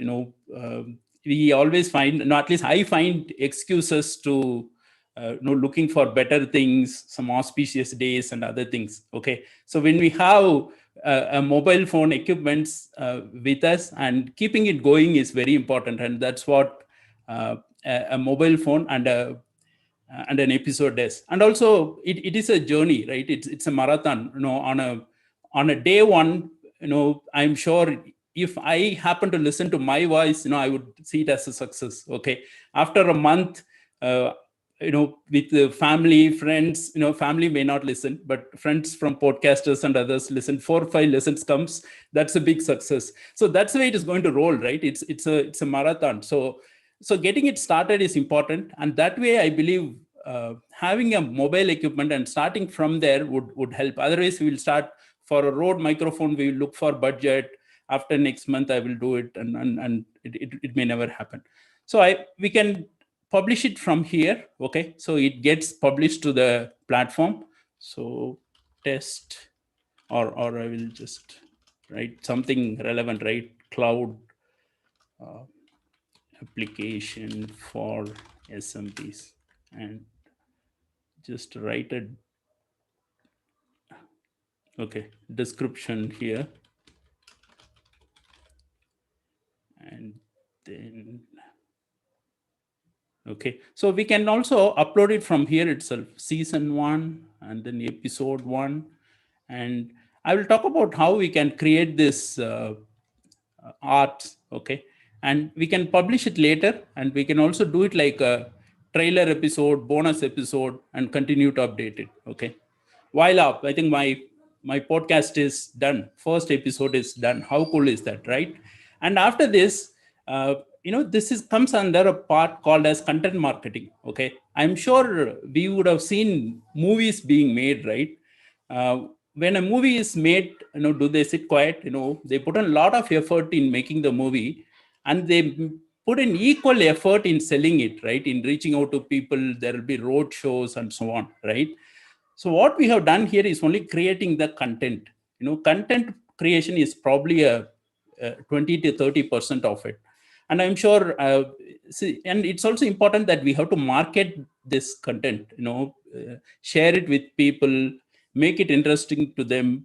We always find, at least I find, excuses to looking for better things, some auspicious days and other things. Okay, so when we have a mobile phone equipments with us, and keeping it going is very important, and that's what a mobile phone and an episode is. And also it is a journey, right? It's a marathon. On a day one, I'm sure if I happen to listen to my voice, I would see it as a success. Okay, after a month, with the family, friends, family may not listen, but friends from podcasters and others listen. 4 or 5 listens comes, that's a big success. So that's the way it is going to roll, right? It's a marathon. So getting it started is important, and that way I believe having a mobile equipment and starting from there would help. Otherwise, we will start for a Rode microphone, we will look for budget. After next month, I will do it, and it may never happen. So we can publish it from here. Okay, so it gets published to the platform. So test, or I will just write something relevant, right? Cloud application for SMBs, and just write a description here, and then so we can also upload it from here itself, season 1 and then episode 1. And I will talk about how we can create this art. Okay, and we can publish it later, and we can also do it like a trailer episode, bonus episode, and continue to update it. Okay, while up, I think my podcast is done. First episode is done. How cool is that, right? And after this, this comes under a part called as content marketing. Okay, I'm sure we would have seen movies being made, right? When a movie is made, do they sit quiet? They put a lot of effort in making the movie, and they put an equal effort in selling it, right? In reaching out to people. There will be road shows and so on, right? So what we have done here is only creating the content. Content creation is probably a 20 to 30% of it. And I'm sure, and it's also important that we have to market this content, share it with people, make it interesting to them,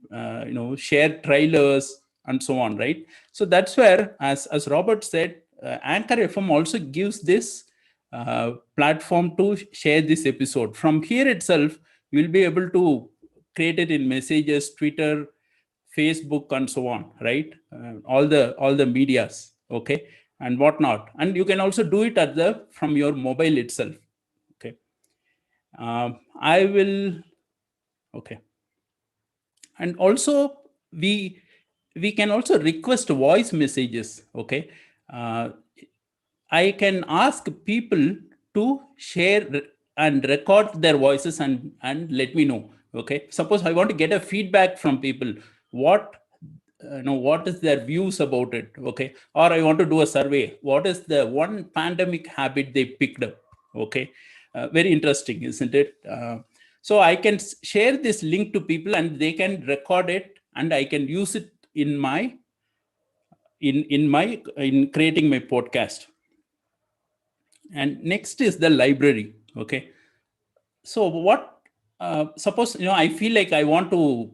share trailers and so on, right? So that's where, as Robert said, Anchor FM also gives this platform to share this episode. From here itself, you'll be able to create it in messages, Twitter, Facebook, and so on, right? All the medias, okay, and whatnot. And you can also do it from your mobile itself. Okay, I will. Okay, and also we can also request voice messages. Okay, I can ask people to share and record their voices and let me know. Okay, suppose I want to get a feedback from people, what is their views about it. Okay, or I want to do a survey, what is the one pandemic habit they picked up. Okay, very interesting, isn't it? So I can share this link to people, and they can record it, and I can use it in my in creating my podcast. And next is the library. Okay, so what suppose I feel like I want to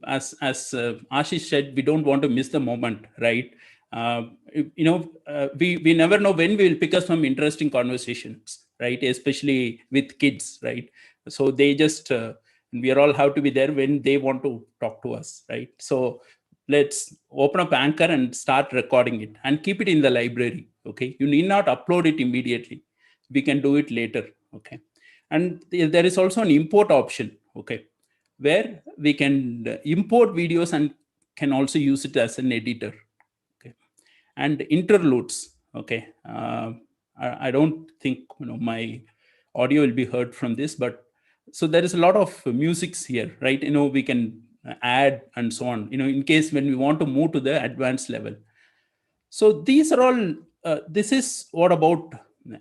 as Ashish said, we don't want to miss the moment, right? We never know when we will pick up some interesting conversations, right? Especially with kids, right? So they just we are all have to be there when they want to talk to us, right? So let's open up Anchor and start recording it and keep it in the library. Okay, you need not upload it immediately. We can do it later. Okay, and there is also an import option. Okay, where we can import videos and can also use it as an editor. Okay, and interludes. Okay, I don't think my audio will be heard from this, but so there is a lot of musics here, right? We can add and so on. In case when we want to move to the advanced level. So these are all. This is what about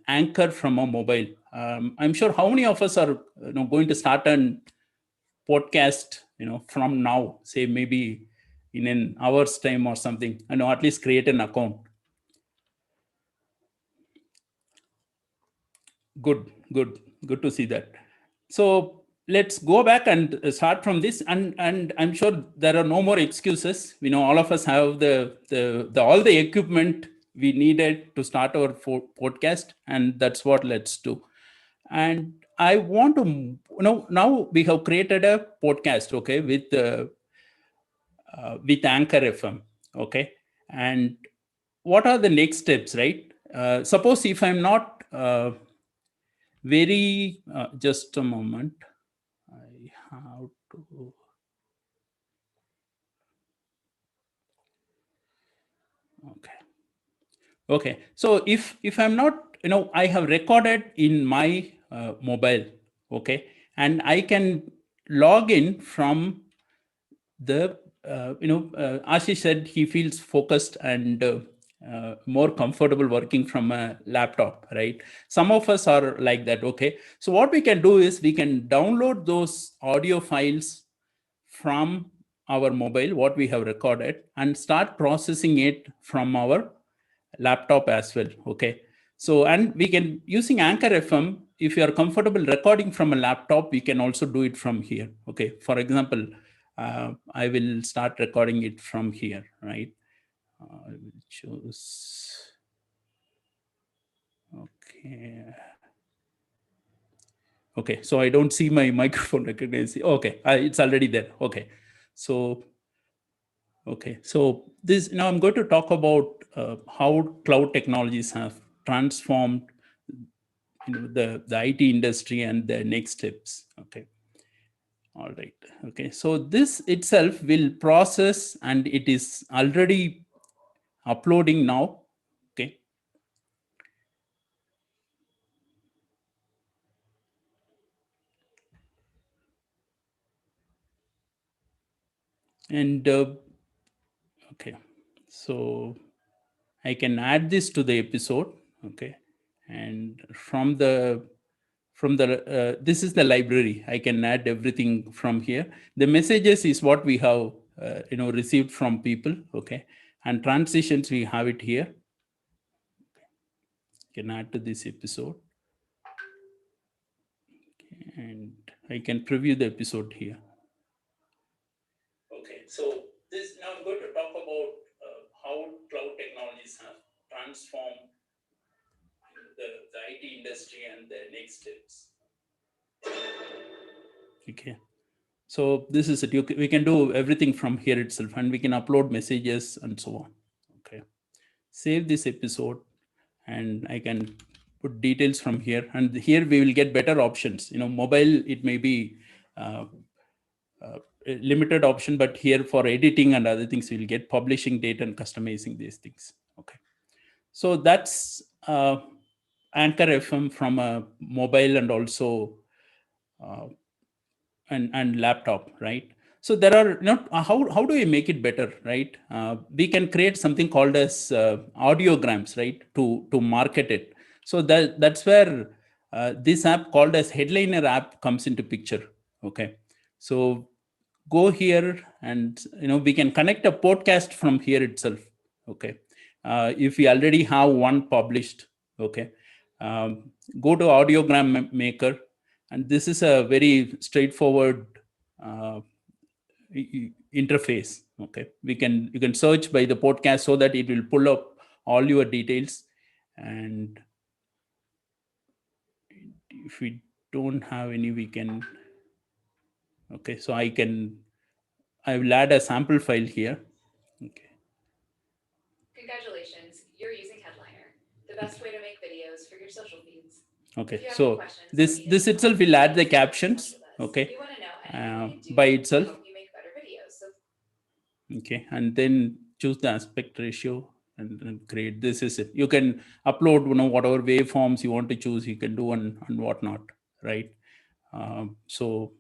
Anchor from a mobile. I'm sure how many of us are going to start an podcast from now, say maybe in an hour's time or something, at least create an account. Good to see that. So let's go back and start from this, and I'm sure there are no more excuses. All of us have the all the equipment we needed to start our podcast, and that's what let's do. And I want to now we have created a podcast, okay, with Anchor FM, okay. And what are the next steps, right? Suppose if I'm not very just a moment, I have to. Okay, so if I'm not, I have recorded in my mobile, okay, and I can log in from the Ashish said he feels focused and more comfortable working from a laptop, right? Some of us are like that. Okay, so what we can do is we can download those audio files from our mobile, what we have recorded, and start processing it from our laptop as well. Okay, so and we can, using Anchor FM, if you are comfortable recording from a laptop, we can also do it from here. Okay, for example, I will start recording it from here, right? I will choose. Okay, so I don't see my microphone recognize. Okay, it's already there. Okay, so this, now I'm going to talk about how cloud technologies have transformed the IT industry and the next steps. Okay. All right. Okay. So this itself will process, and it is already uploading now. Okay. And okay, so I can add this to the episode. Okay. And from the this is the library. I can add everything from here. The messages is what we have received from people. Okay, and transitions, we have it here. Can add to this episode, and I can preview the episode here. Okay, so this, now I'm going to talk about how cloud technologies have transformed the IT industry and the next steps. Okay, so this is it. We can do everything from here itself, and we can upload messages and so on. Okay, save this episode, and I can put details from here, and here we will get better options. Mobile, it may be a limited option, but here for editing and other things, we'll get publishing date and customizing these things. Okay, so that's Anchor FM from a mobile and also and laptop, right? So there are how do we make it better, right? We can create something called as audiograms, right, to market it. So that's where this app called as Headliner app comes into picture. Okay, so go here, and we can connect a podcast from here itself. Okay, if we already have one published. Okay, go to audiogram maker, and this is a very straightforward interface. Okay, you can search by the podcast so that it will pull up all your details. And if we don't have any, we can. Okay, so I will add a sample file here. Okay. Congratulations, you're using Headliner, the best way to make videos for your social feeds. Okay, so this itself will add the captions. Okay, by itself. You make better videos. So Okay, and then choose the aspect ratio and create. This is it. You can upload, whatever waveforms you want to choose, you can do and whatnot, right? So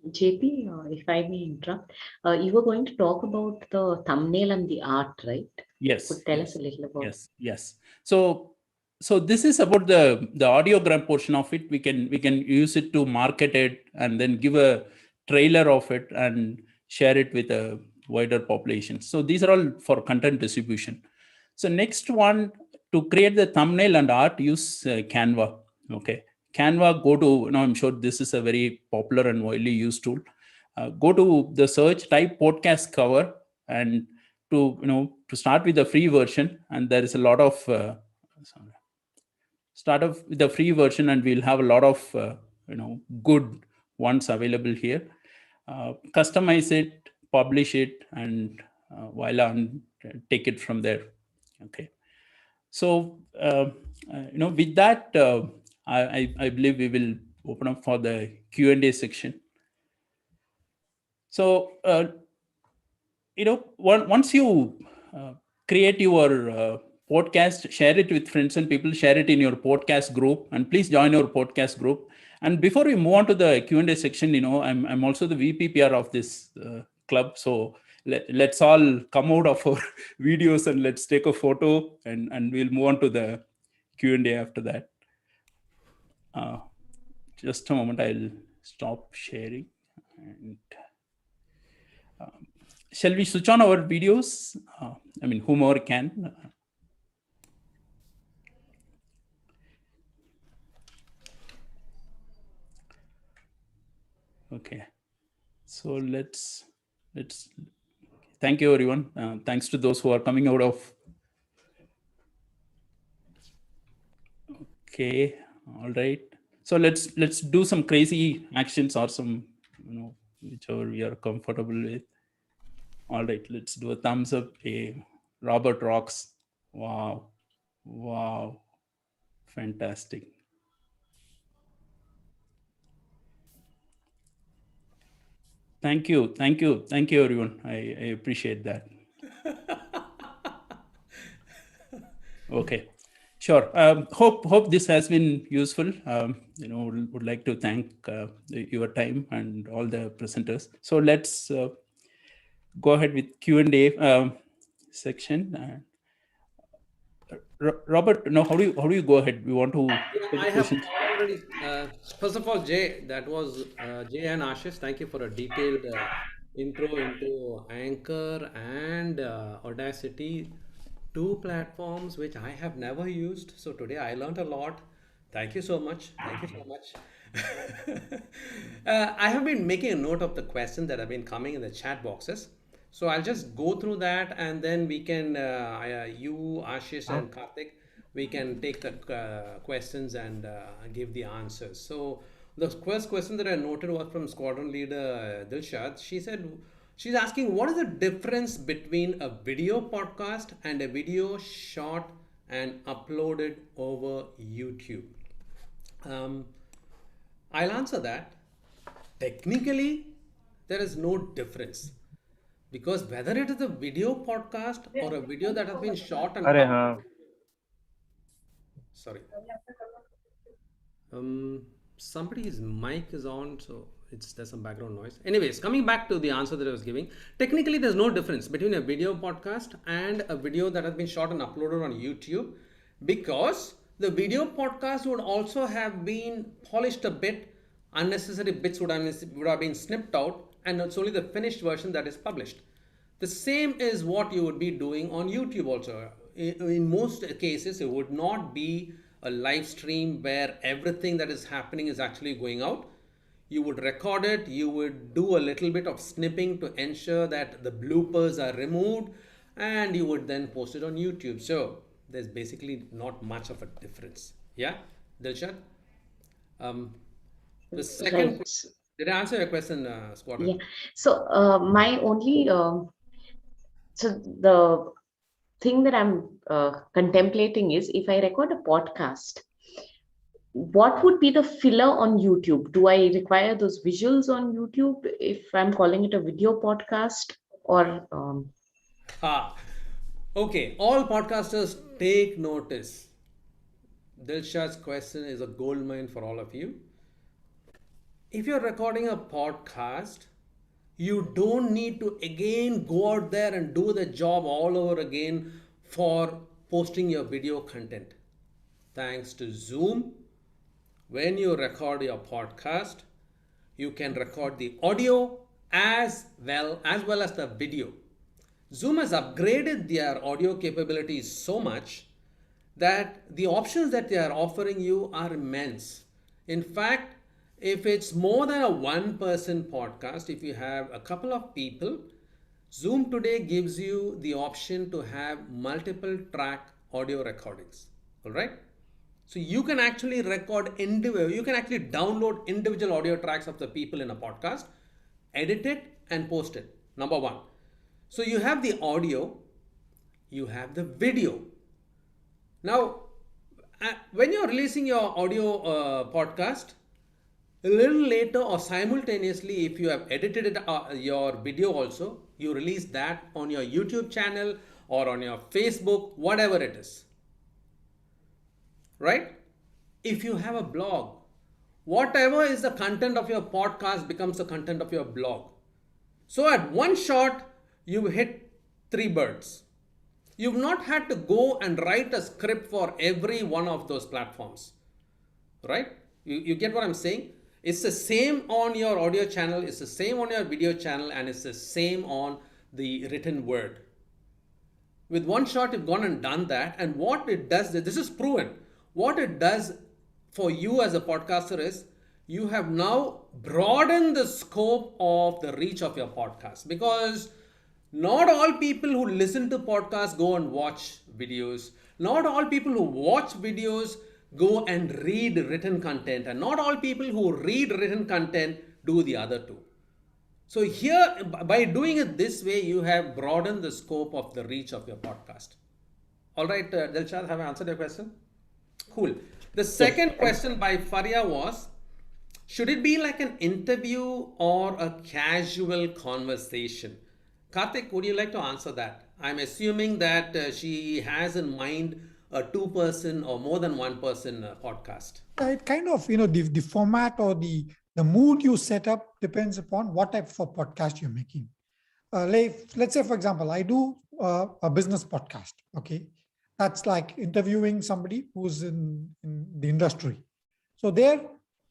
JP, if I may interrupt, you were going to talk about the thumbnail and the art, right? yes, Could tell yes, us a little about. yes. So this is about the audiogram portion of it. We can use it to market it and then give a trailer of it and share it with a wider population. So these are all for content distribution. So next one, to create the thumbnail and art, use Canva. Okay, Canva. Go to, I'm sure this is a very popular and widely used tool. Go to the search, type podcast cover, and to start with the free version. And there is a lot of start off with the free version, and we'll have a lot of good ones available here. Customize it, publish it, and voila, and take it from there. Okay. So with that, I believe we will open up for the Q&A section. So once you create your podcast, share it with friends and people, share it in your podcast group, and please join your podcast group. And before we move on to the Q&A section, I'm also the VPPR of this club. So let's all come out of our videos and let's take a photo, and we'll move on to the Q&A after that. Just a moment, I'll stop sharing. And shall we switch on our videos? Whomever can. Okay, so let's thank you everyone. Thanks to those who are coming out of. Okay, all right. So let's do some crazy actions or some whichever we are comfortable with. All right, let's do a thumbs up. Robert rocks. Wow, fantastic. Thank you everyone. I appreciate that. Okay, sure. Hope this has been useful. Would like to thank your time and all the presenters. So let's go ahead with Q&A section. Robert, how do you go ahead? We want to take I have questions. already. First of all, Jay, that was Jay and Ashish. Thank you for a detailed intro into Anchor and Audacity, two platforms which I have never used. So today I learned a lot. Thank you so much. Thank you so much. I have been making a note of the questions that have been coming in the chat boxes. So I'll just go through that, and then we can, you, Ashish, and Karthik, we can take the questions and give the answers. So the first question that I noted was from squadron leader Dilshad. She said, she's asking, what is the difference between a video podcast and a video shot and uploaded over YouTube? I'll answer that. Technically, there is no difference, because whether it is a video podcast or a video that has been shot and sorry, somebody's mic is on, so there's some background noise. Anyways, coming back to the answer that I was giving, technically there's no difference between a video podcast and a video that has been shot and uploaded on YouTube, because the video podcast would also have been polished a bit, unnecessary bits would have been snipped out, and it's only the finished version that is published. The same is what you would be doing on YouTube also. In most cases, it would not be a live stream where everything that is happening is actually going out. You would record it, you would do a little bit of snipping to ensure that the bloopers are removed, and you would then post it on YouTube. So there's basically not much of a difference. Yeah, Dilshad? The second question, did I answer your question, Squadron? Yeah. So my only so the thing that I'm contemplating is, if I record a podcast, what would be the filler on YouTube? Do I require those visuals on YouTube if I'm calling it a video podcast? Or Ha. Okay, all podcasters take notice. Dilshad's question is a gold mine for all of you. If you're recording a podcast, you don't need to again go out there and do the job all over again for posting your video content. Thanks to Zoom, when you record your podcast, you can record the audio as well as the video. Zoom has upgraded their audio capabilities so much that the options that they are offering you are immense. In fact, if it's more than a one person podcast, if you have a couple of people, Zoom today gives you the option to have multiple track audio recordings. All right. So you can actually you can actually download individual audio tracks of the people in a podcast, edit it and post it. Number one. So you have the audio, you have the video. Now, when you're releasing your audio podcast, a little later or simultaneously, if you have edited it, your video also, you release that on your YouTube channel or on your Facebook, whatever it is. Right? If you have a blog, whatever is the content of your podcast becomes the content of your blog. So at one shot, you hit 3 birds. You've not had to go and write a script for every one of those platforms. Right? You get what I'm saying? It's the same on your audio channel, it's the same on your video channel, and it's the same on the written word. With one shot, you've gone and done that. And what it does, this is proven, what it does for you as a podcaster is you have now broadened the scope of the reach of your podcast, because not all people who listen to podcasts go and watch videos. Not all people who watch videos go and read written content, and not all people who read written content do the other two. So here, by doing it this way, you have broadened the scope of the reach of your podcast. All right, Dilshad, have I answered your question? Cool. The second question by Faria was, should it be like an interview or a casual conversation? Karthik, would you like to answer that? I'm assuming that she has in mind a 2-person or more than 1-person podcast. It kind of, the format or the mood you set up depends upon what type of podcast you're making. Let's say, for example, I do a business podcast. Okay. That's like interviewing somebody who's in the industry. So there,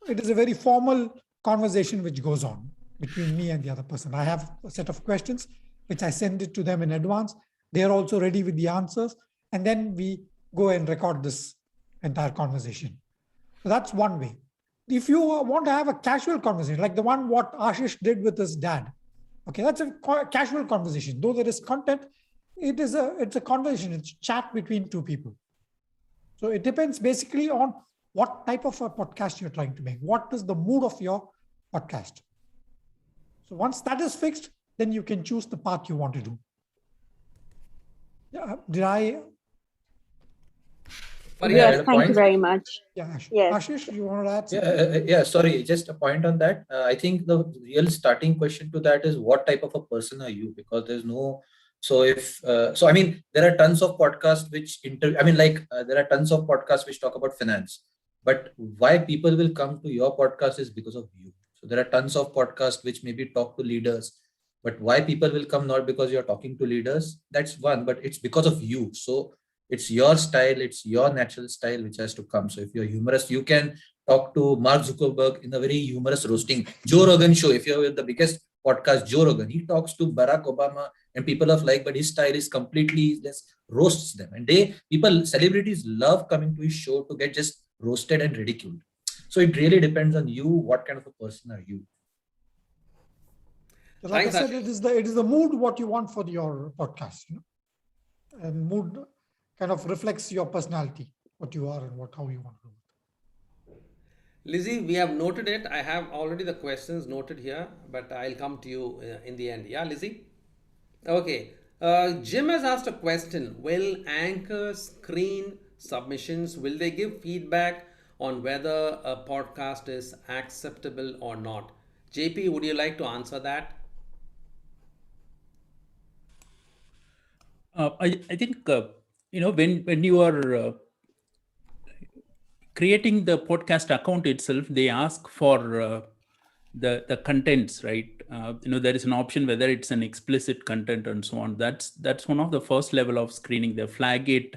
it is a very formal conversation which goes on between me and the other person. I have a set of questions which I send it to them in advance. They're also ready with the answers. And then we go and record this entire conversation. So that's one way. If you want to have a casual conversation, like the one what Ashish did with his dad, okay, that's a casual conversation. Though there is content, it's a conversation, it's chat between two people. So it depends basically on what type of a podcast you're trying to make. What is the mood of your podcast? So once that is fixed, then you can choose the path you want to do. Yeah, did I? Yes, thank you very much. Yeah, Yes. Ashish, you want to add something? Yeah, sorry, just a point on that. I think the real starting question to that is what type of a person are you? Because there's no, I mean, there are tons of podcasts which there are tons of podcasts which talk about finance, but why people will come to your podcast is because of you. So there are tons of podcasts which maybe talk to leaders, but why people will come not because you're talking to leaders, that's one, but it's because of you. So it's your style, it's your natural style which has to come. So if you're humorous, you can talk to Mark Zuckerberg in a very humorous roasting. Joe Rogan show, if you're with the biggest podcast, Joe Rogan, he talks to Barack Obama and people of like, but his style is completely roasts them. And celebrities love coming to his show to get just roasted and ridiculed. So it really depends on you, what kind of a person are you? Like I said, it is the mood what you want for your podcast, and mood kind of reflects your personality, what you are and how you want to do it. Lizzie, we have noted it. I have already the questions noted here, but I'll come to you in the end. Yeah, Lizzie? Okay. Jim has asked a question. Will Anchor screen submissions? Will they give feedback on whether a podcast is acceptable or not. JP, would you like to answer that? I think when you are creating the podcast account itself, they ask for the contents, right? There is an option whether it's an explicit content and so on. That's one of the first level of screening. They flag it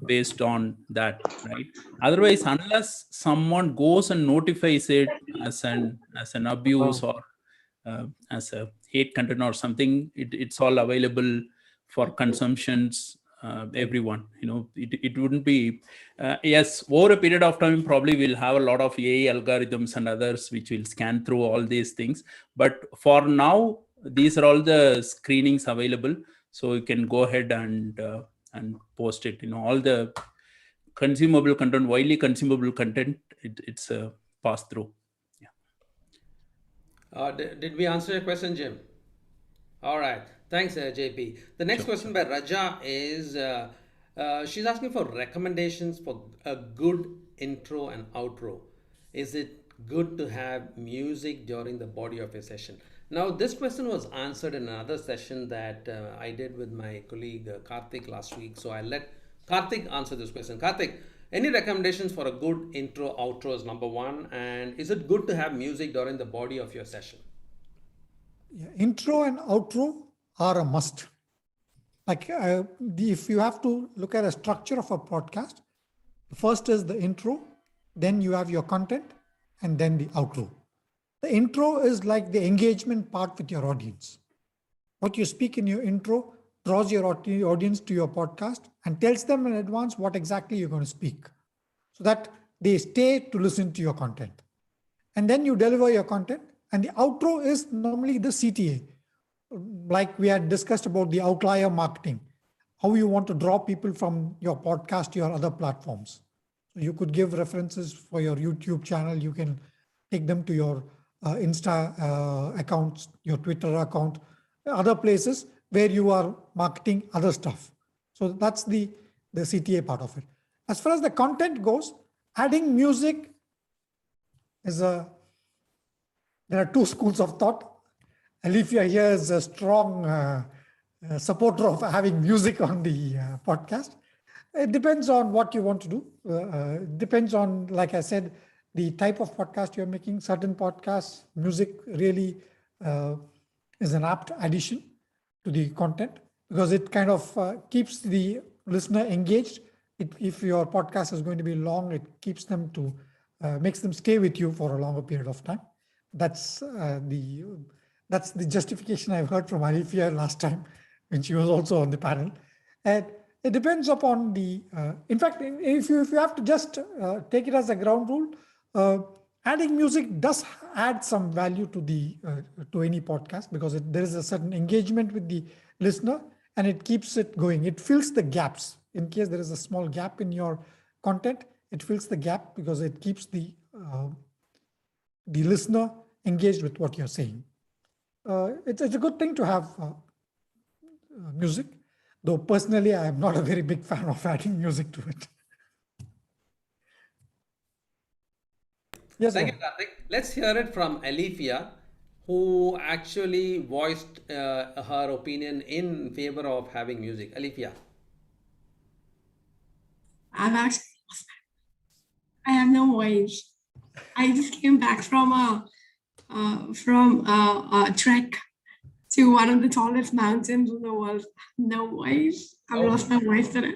based on that, right? Otherwise, unless someone goes and notifies it as an abuse or as a hate content or something, it's all available for consumptions. Everyone, it wouldn't be. Yes, over a period of time, probably we'll have a lot of AI algorithms and others which will scan through all these things. But for now, these are all the screenings available, so you can go ahead and post it. All the consumable content, widely consumable content, it's a pass through. Did we answer your question, Jim? All right. Thanks, JP. The next question by Raja is she's asking for recommendations for a good intro and outro. Is it good to have music during the body of a session? Now, this question was answered in another session that I did with my colleague Karthik last week. So I'll let Karthik answer this question. Karthik, any recommendations for a good intro, outro is number one. And is it good to have music during the body of your session? Yeah, intro and outro are a must. Like if you have to look at a structure of a podcast, first is the intro, then you have your content, and then the outro. The intro is like the engagement part with your audience. What you speak in your intro draws your audience to your podcast and tells them in advance what exactly you're going to speak, so that they stay to listen to your content. And then you deliver your content. And the outro is normally the CTA. Like we had discussed about the outlier marketing, how you want to draw people from your podcast to your other platforms. So you could give references for your YouTube channel. You can take them to your Insta accounts, your Twitter account, other places where you are marketing other stuff. So that's the CTA part of it. As far as the content goes, adding music is there are two schools of thought. Alifia here is a strong supporter of having music on the podcast. It depends on what you want to do. It depends on, like I said, the type of podcast you're making. Certain podcasts, music really is an apt addition to the content because it kind of keeps the listener engaged. If your podcast is going to be long, it keeps them makes them stay with you for a longer period of time. That's the justification I've heard from Alifia last time when she was also on the panel. And it depends upon in fact, if you have to just take it as a ground rule, adding music does add some value to any podcast because there is a certain engagement with the listener and it keeps it going. It fills the gaps. In case there is a small gap in your content, it fills the gap because it keeps the listener engaged with what you're saying. It's a good thing to have music, though personally I am not a very big fan of adding music to it. Yes, thank you, Karthik. Let's hear it from Alifia, who actually voiced her opinion in favor of having music. Alifia. I have no voice. I just came back from a trek to one of the tallest mountains in the world. No voice. I've lost my voice today.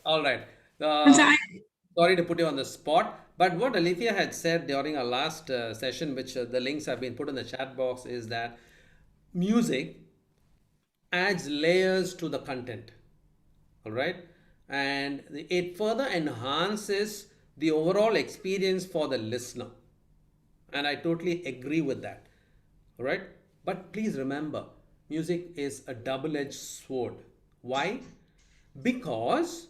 All right. Sorry to put you on the spot, but what Alifia had said during our last session, which the links have been put in the chat box, is that music adds layers to the content. All right. And it further enhances the overall experience for the listener. And I totally agree with that. All right. But please remember, music is a double-edged sword. Why? Because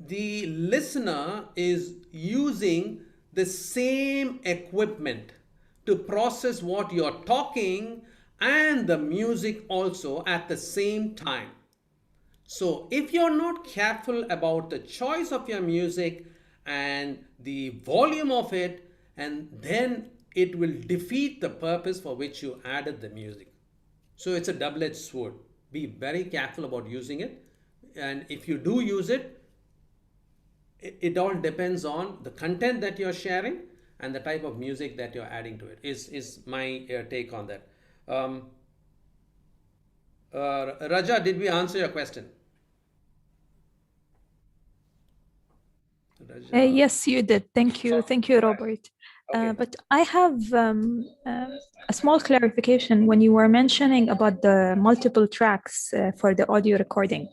the listener is using the same equipment to process what you're talking and the music also at the same time. So if you're not careful about the choice of your music and the volume of it, and then it will defeat the purpose for which you added the music. So it's a double-edged sword. Be very careful about using it. And if you do use it, it all depends on the content that you're sharing and the type of music that you're adding to it, is my take on that. Raja, did we answer your question? Raja. Yes, you did. Thank you. Thank you, Robert. Okay. But I have a small clarification when you were mentioning about the multiple tracks for the audio recording.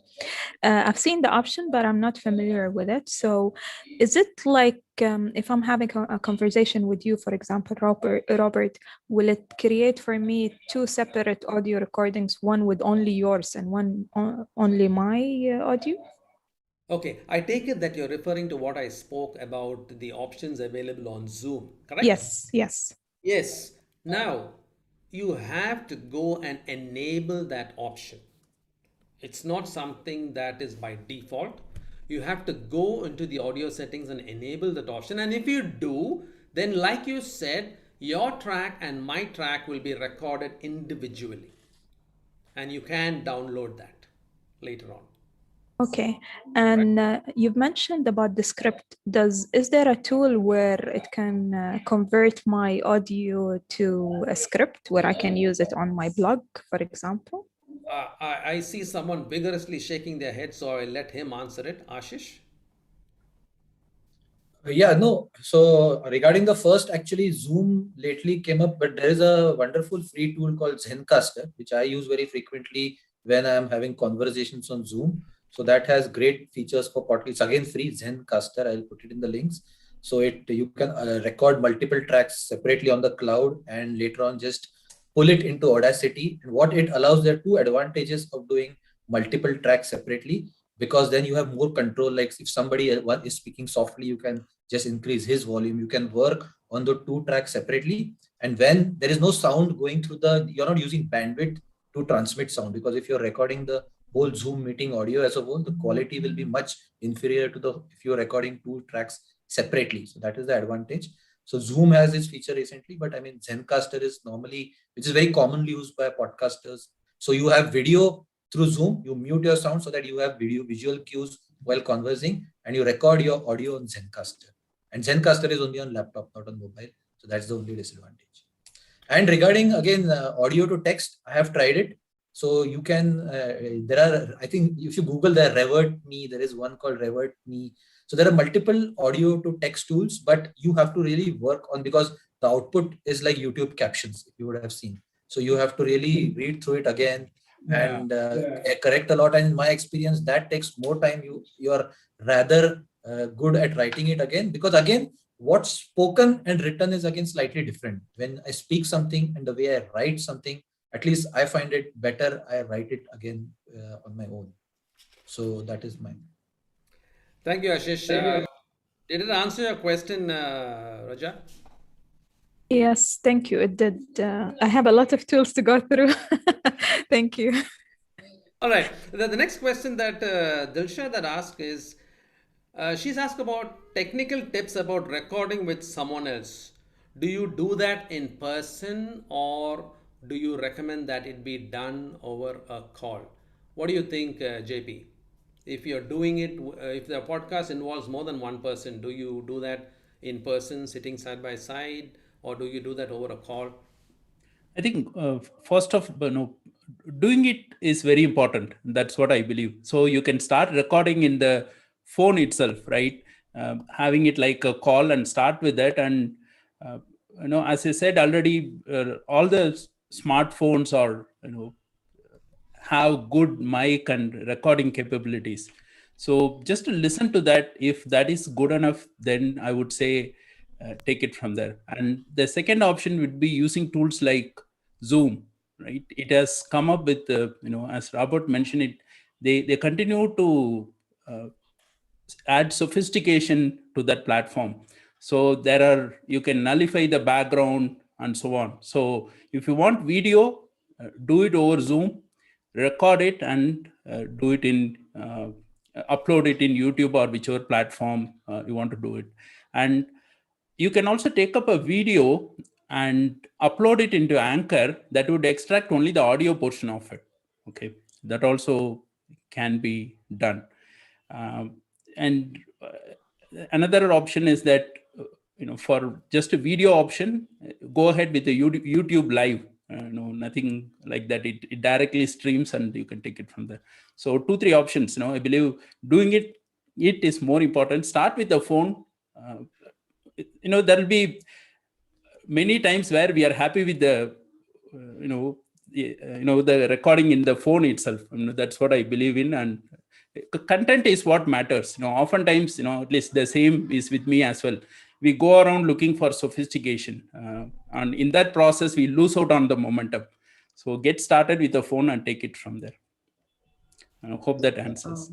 I've seen the option, but I'm not familiar with it. So is it like if I'm having a conversation with you, for example, Robert, will it create for me two separate audio recordings, one with only yours and one only my audio? Okay, I take it that you're referring to what I spoke about, the options available on Zoom, correct? Yes, yes. Yes. Now, you have to go and enable that option. It's not something that is by default. You have to go into the audio settings and enable that option. And if you do, then like you said, your track and my track will be recorded individually. And you can download that later on. Okay, and you've mentioned about the script. Is there a tool where it can convert my audio to a script where I can use it on my blog, for example? I see someone vigorously shaking their head, so I'll let him answer it. Ashish? Yeah, no. So regarding the first, actually Zoom lately came up, but there is a wonderful free tool called Zencaster, which I use very frequently when I'm having conversations on Zoom. So that has great features for podcast. It's again free, Zencaster. I'll put it in the links. So you can record multiple tracks separately on the cloud and later on just pull it into Audacity. And what it allows, there are two advantages of doing multiple tracks separately, because then you have more control. Like if somebody is speaking softly, you can just increase his volume. You can work on the two tracks separately. And when there is no sound going through you're not using bandwidth to transmit sound, because if you're recording the whole Zoom meeting audio as a whole, the quality will be much inferior to if you're recording two tracks separately. So that is the advantage. So Zoom has this feature recently, but I mean, Zencaster is normally, which is very commonly used by podcasters. So you have video through Zoom, you mute your sound so that you have visual cues while conversing, and you record your audio on Zencaster. And Zencaster is only on laptop, not on mobile. So that's the only disadvantage. And regarding, again, audio to text, I have tried it. So you can, there are, I think if you Google the Revert Me, there is one called Revert Me. So there are multiple audio to text tools, but you have to really work on, because the output is like YouTube captions, if you would have seen. So you have to really read through it again and correct a lot. And in my experience, that takes more time. You're rather good at writing it again, because again, what's spoken and written is again slightly different. When I speak something and the way I write something, at least I find it better. I write it again on my own. So that is mine. Thank you, Ashish. Did it answer your question, Raja? Yes, thank you. It did. I have a lot of tools to go through. Thank you. All right. The next question that Dilsha that asked is, she's asked about technical tips about recording with someone else. Do you do that in person, or do you recommend that it be done over a call? What do you think, JP? If you're doing it, if the podcast involves more than one person, do you do that in person, sitting side by side, or do you do that over a call? I think first of doing it is very important. That's what I believe. So you can start recording in the phone itself, right? Having it like a call and start with that. And as I said already, all the smartphones are have good mic and recording capabilities. So just to listen to that, if that is good enough, then I would say take it from there. And the second option would be using tools like Zoom, right? It has come up with, as Robert mentioned it, they continue to add sophistication to that platform. So you can nullify the background and so on. So if you want video, do it over Zoom, record it and do it in upload it in YouTube or whichever platform you want to do it. And you can also take up a video and upload it into Anchor that would extract only the audio portion of it. Okay, that also can be done. And another option is that for just a video option, go ahead with the YouTube live. Nothing like that. It directly streams and you can take it from there. So 2-3 options. I believe doing it is more important. Start with the phone. There will be many times where we are happy with the the recording in the phone itself. That's what I believe in, and content is what matters. Oftentimes, at least the same is with me as well. We go around looking for sophistication, and in that process we lose out on the momentum. So get started with the phone and take it from there. I hope that answers.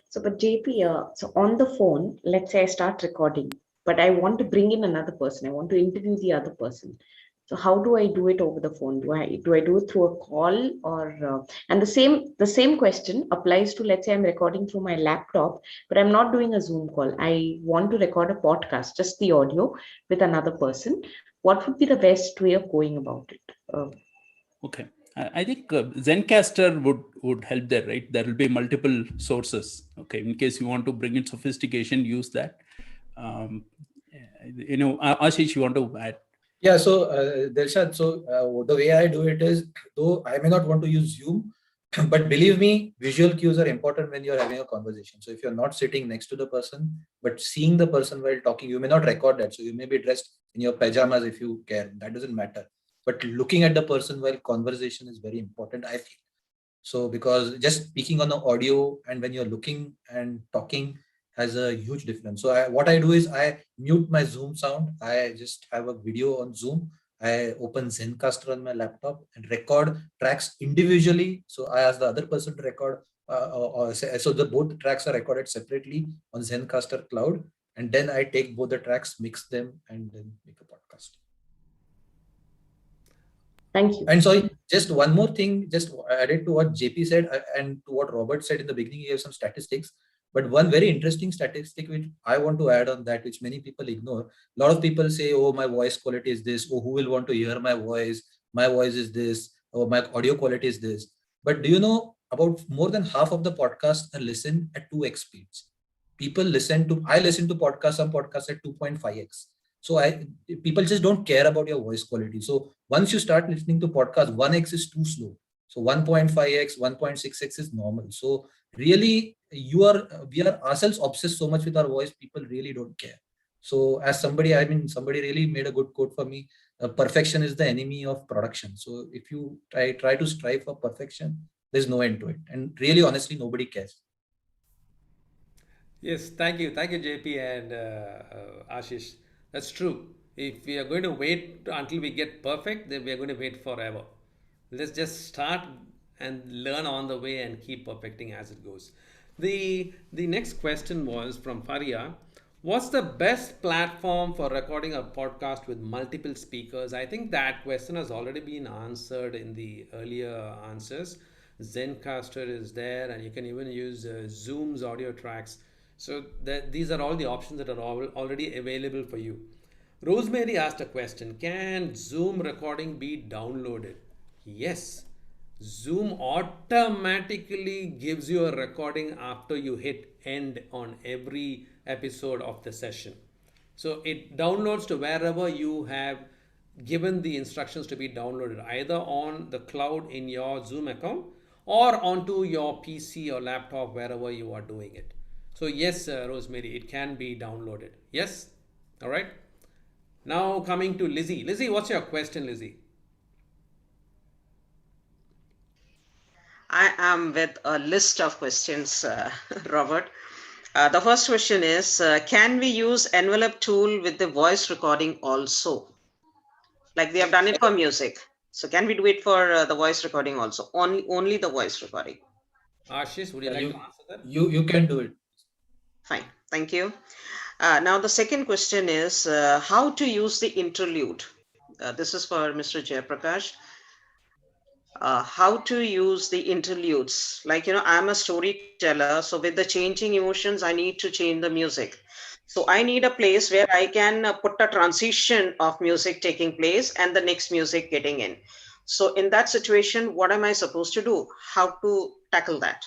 So, but JP, so on the phone, let's say I start recording, but I want to bring in another person. I want to interview the other person. So how do I do it over the phone? Do I do it through a call, or and the same question applies to, let's say I'm recording through my laptop, but I'm not doing a Zoom call. I want to record a podcast, just the audio with another person. What would be the best way of going about it? Okay. I think Zencaster would help there, right? There will be multiple sources. Okay, in case you want to bring in sophistication, use that. Ashish, you want to add? Yeah, so Dilshad, so the way I do it is, though I may not want to use Zoom, but believe me, visual cues are important when you're having a conversation. So if you're not sitting next to the person, but seeing the person while talking, you may not record that. So you may be dressed in your pajamas if you care. That doesn't matter. But looking at the person while conversation is very important, I feel. So because just speaking on the audio and when you're looking and talking has a huge difference. So what I do is I mute my Zoom sound. I just have a video on Zoom. I open Zencaster on my laptop and record tracks individually. So I ask the other person to record, so the both tracks are recorded separately on Zencaster cloud. And then I take both the tracks, mix them, and then make a podcast. Thank you. And sorry, just one more thing, just added to what JP said and to what Robert said in the beginning, he gave some statistics. But one very interesting statistic which I want to add on that, which many people ignore. A lot of people say, oh, my voice quality is this. Oh, who will want to hear my voice? My voice is this. Or my audio quality is this. But do you know about more than half of the podcasts are listened at 2x speeds? I listen to podcasts, some podcasts at 2.5x. So people just don't care about your voice quality. So once you start listening to podcasts, 1x is too slow. So 1.5x, 1.6x is normal. So really, we are ourselves obsessed so much with our voice, people really don't care. So as somebody really made a good quote for me, perfection is the enemy of production. So if you try to strive for perfection, there's no end to it. And really, honestly, nobody cares. Yes, thank you, JP and Ashish. That's true. If we are going to wait until we get perfect, then we are going to wait forever. Let's just start and learn on the way and keep perfecting as it goes. The next question was from Faria. What's the best platform for recording a podcast with multiple speakers? I think that question has already been answered in the earlier answers. Zencaster is there, and you can even use Zoom's audio tracks. So these are all the options that are already available for you. Rosemary asked a question. Can Zoom recording be downloaded? Yes. Zoom automatically gives you a recording after you hit end on every episode of the session. So it downloads to wherever you have given the instructions to be downloaded, either on the cloud in your Zoom account or onto your PC or laptop, wherever you are doing it. So yes, Rosemary, it can be downloaded. Yes? All right. Now coming to Lizzie. Lizzie, what's your question, Lizzie? I am with a list of questions, Robert. The first question is, can we use envelope tool with the voice recording also? Like we have done it for music. So can we do it for the voice recording also? Only the voice recording. Ashish, would you like to answer that? You can do it. Fine, thank you. Now the second question is how to use the interlude. This is for Mr. Jayaprakash. how to use the interludes. Like, I'm a storyteller, so with the changing emotions, I need to change the music. So I need a place where I can put a transition of music taking place and the next music getting in. So in that situation, what am I supposed to do? How to tackle that?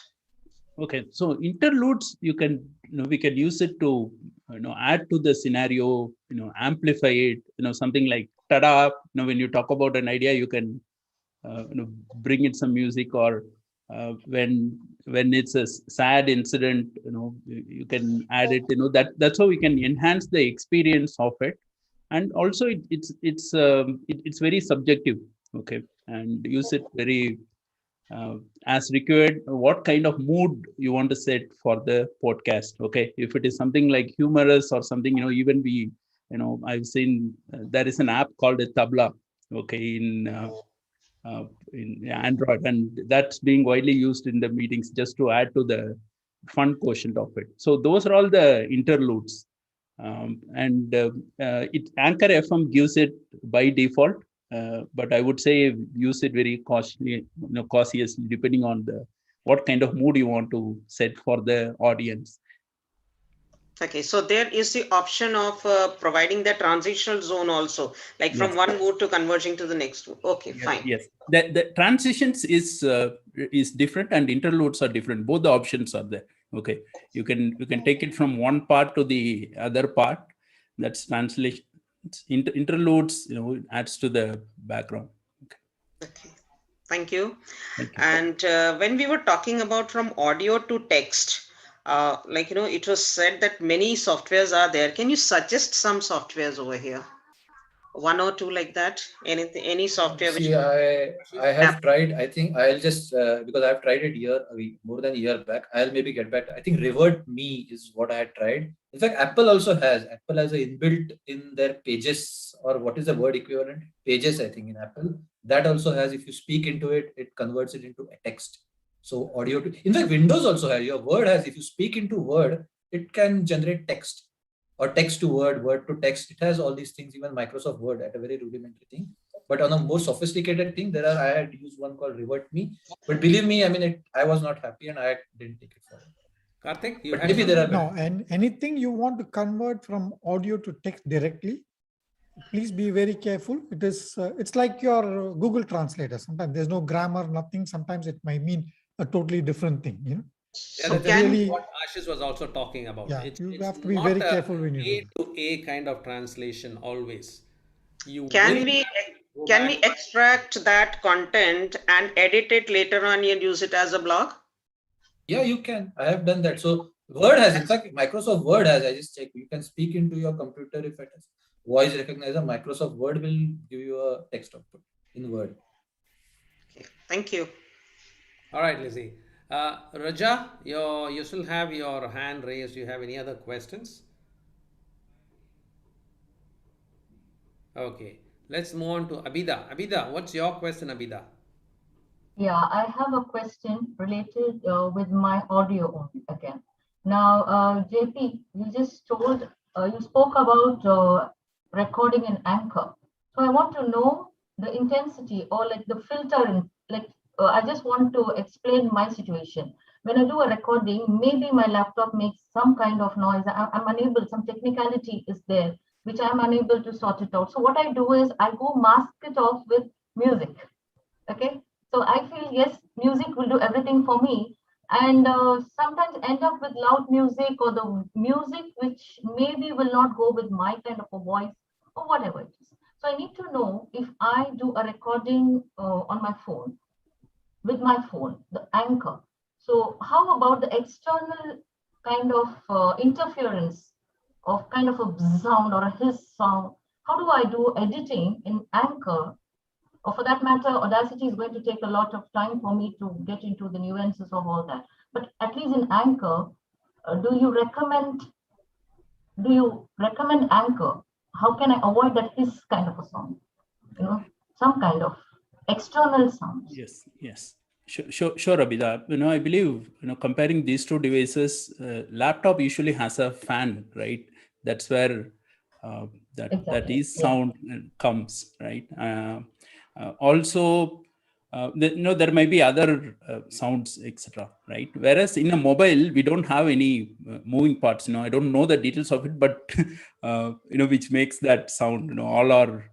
Okay, so interludes, we can use it to, add to the scenario, amplify it, something like tada, when you talk about an idea, you can, bring in some music, or when it's a sad incident, you can add it, that's how we can enhance the experience of it. And also it's very subjective, okay, and use it very as required, what kind of mood you want to set for the podcast. Okay, if it is something like humorous or something, even we, I've seen there is an app called a Tabla, okay, in Android, and that's being widely used in the meetings just to add to the fun quotient of it. So those are all the interludes. And Anchor FM gives it by default, but I would say use it very cautiously, depending on what kind of mood you want to set for the audience. Okay, so there is the option of providing the transitional zone also, like from one mood to converging to the next mood. Okay, fine. Yes, the transitions is different, and interludes are different. Both the options are there. Okay, you can take it from one part to the other part. That's translation. Interludes, adds to the background. Okay, thank you. And when we were talking about from audio to text, it was said that many softwares are there. Can you suggest some softwares over here? One or two like that? Any software? See, I have tried. I think I'll just because I've tried it more than a year back. I'll maybe get back. I think Revert Me is what I had tried. In fact, Apple also has. Apple has a inbuilt in their Pages, or what is the word equivalent? Pages, I think, in Apple. That also has. If you speak into it, it converts it into a text. So audio to. In fact, Windows also has. Your Word has. If you speak into Word, it can generate text, or text to word, word to text. It has all these things, even Microsoft Word at a very rudimentary thing. But on a more sophisticated thing, I had used one called Revert Me. But believe me, I mean, I was not happy and I didn't take it forward. Karthik, but maybe there are no, and anything you want to convert from audio to text directly, please be very careful. It is it's like your Google Translator. Sometimes there's no grammar, nothing. Sometimes it might mean a totally different thing. Yeah, so that's really what Ashish was also talking about. Yeah, it's have to be very careful when you do A to A kind of translation always. Can we extract that content and edit it later on and use it as a blog? Yeah, you can. I have done that. So Word has, in fact, Microsoft Word has. I just checked. You can speak into your computer if it has voice recognizer. Microsoft Word will give you a text output in Word. Okay, thank you. All right, Lizzie. Raja, you still have your hand raised. Do you have any other questions? Okay, let's move on to Abida. Abida, what's your question, Abida? Yeah, I have a question related with my audio only again. Now, JP, you just told, you spoke about recording in Anchor. So I want to know the intensity or like the filtering, I just want to explain my situation. When I do a recording, maybe my laptop makes some kind of noise. I'm unable, some technicality is there, which I'm unable to sort it out. So what I do is I go mask it off with music. Okay. So I feel, yes, music will do everything for me, and sometimes end up with loud music or the music which maybe will not go with my kind of a voice or whatever it is. So I need to know if I do a recording on my phone, with my phone, the Anchor. So how about the external kind of interference of kind of a sound or a hiss sound? How do I do editing in Anchor? Or for that matter, Audacity is going to take a lot of time for me to get into the nuances of all that. But at least in Anchor, do you recommend Anchor? How can I avoid that hiss kind of a sound? Some kind of external sound. Yes. Sure, Abida. I believe, comparing these two devices, laptop usually has a fan, right? That's where that is sound comes, right? Also, there may be other sounds, etc. Right? Whereas in a mobile, we don't have any moving parts. I don't know the details of it, but which makes that sound. All are,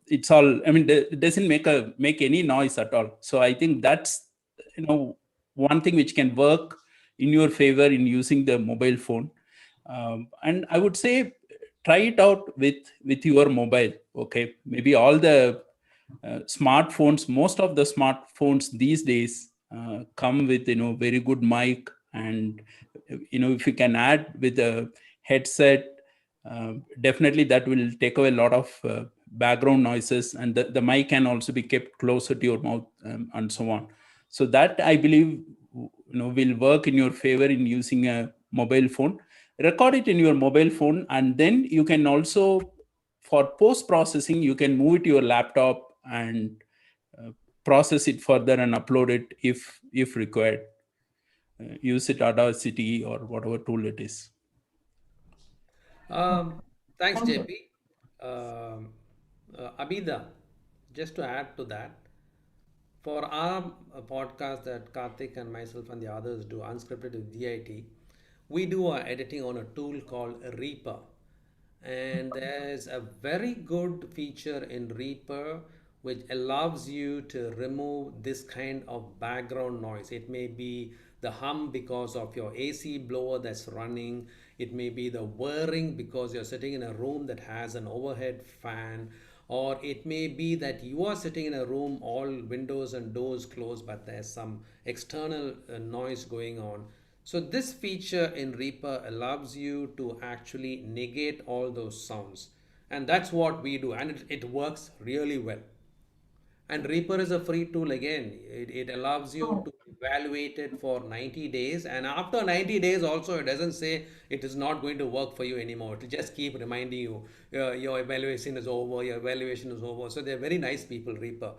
it's all. I mean, it doesn't make any noise at all. So I think that's one thing which can work in your favor in using the mobile phone. And I would say try it out with your mobile. Okay, maybe all the smartphones, most of the smartphones these days come with very good mic, and if you can add with a headset, definitely that will take away a lot of background noises, and the mic can also be kept closer to your mouth, and so on. So that, I believe, will work in your favor in using a mobile phone. Record it in your mobile phone, and then you can also, for post-processing, you can move it to your laptop and process it further and upload it if required. Use it Audacity or whatever tool it is. Thanks, JP. Abida, just to add to that, for our podcast that Karthik and myself and the others do, Unscripted with DIT, we do our editing on a tool called Reaper. And there's a very good feature in Reaper which allows you to remove this kind of background noise. It may be the hum because of your AC blower that's running. It may be the whirring because you're sitting in a room that has an overhead fan. Or it may be that you are sitting in a room, all windows and doors closed, but there's some external noise going on. So this feature in Reaper allows you to actually negate all those sounds. And that's what we do. And it works really well. And Reaper is a free tool again. It allows you to evaluate it for 90 days. And after 90 days also, it doesn't say it is not going to work for you anymore. It will just keep reminding you, your evaluation is over, your evaluation is over. So they're very nice people, Reaper.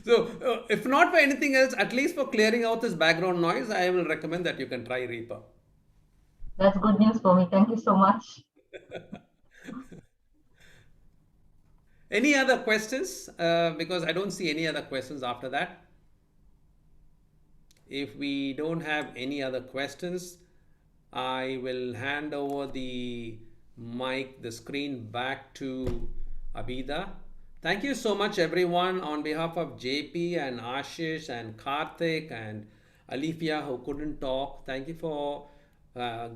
So if not for anything else, at least for clearing out this background noise, I will recommend that you can try Reaper. That's good news for me. Thank you so much. Any other questions? Because I don't see any other questions after that. If we don't have any other questions, I will hand over the mic, the screen back to Abida. Thank you so much, everyone, on behalf of JP and Ashish and Karthik and Alifia, who couldn't talk. Thank you for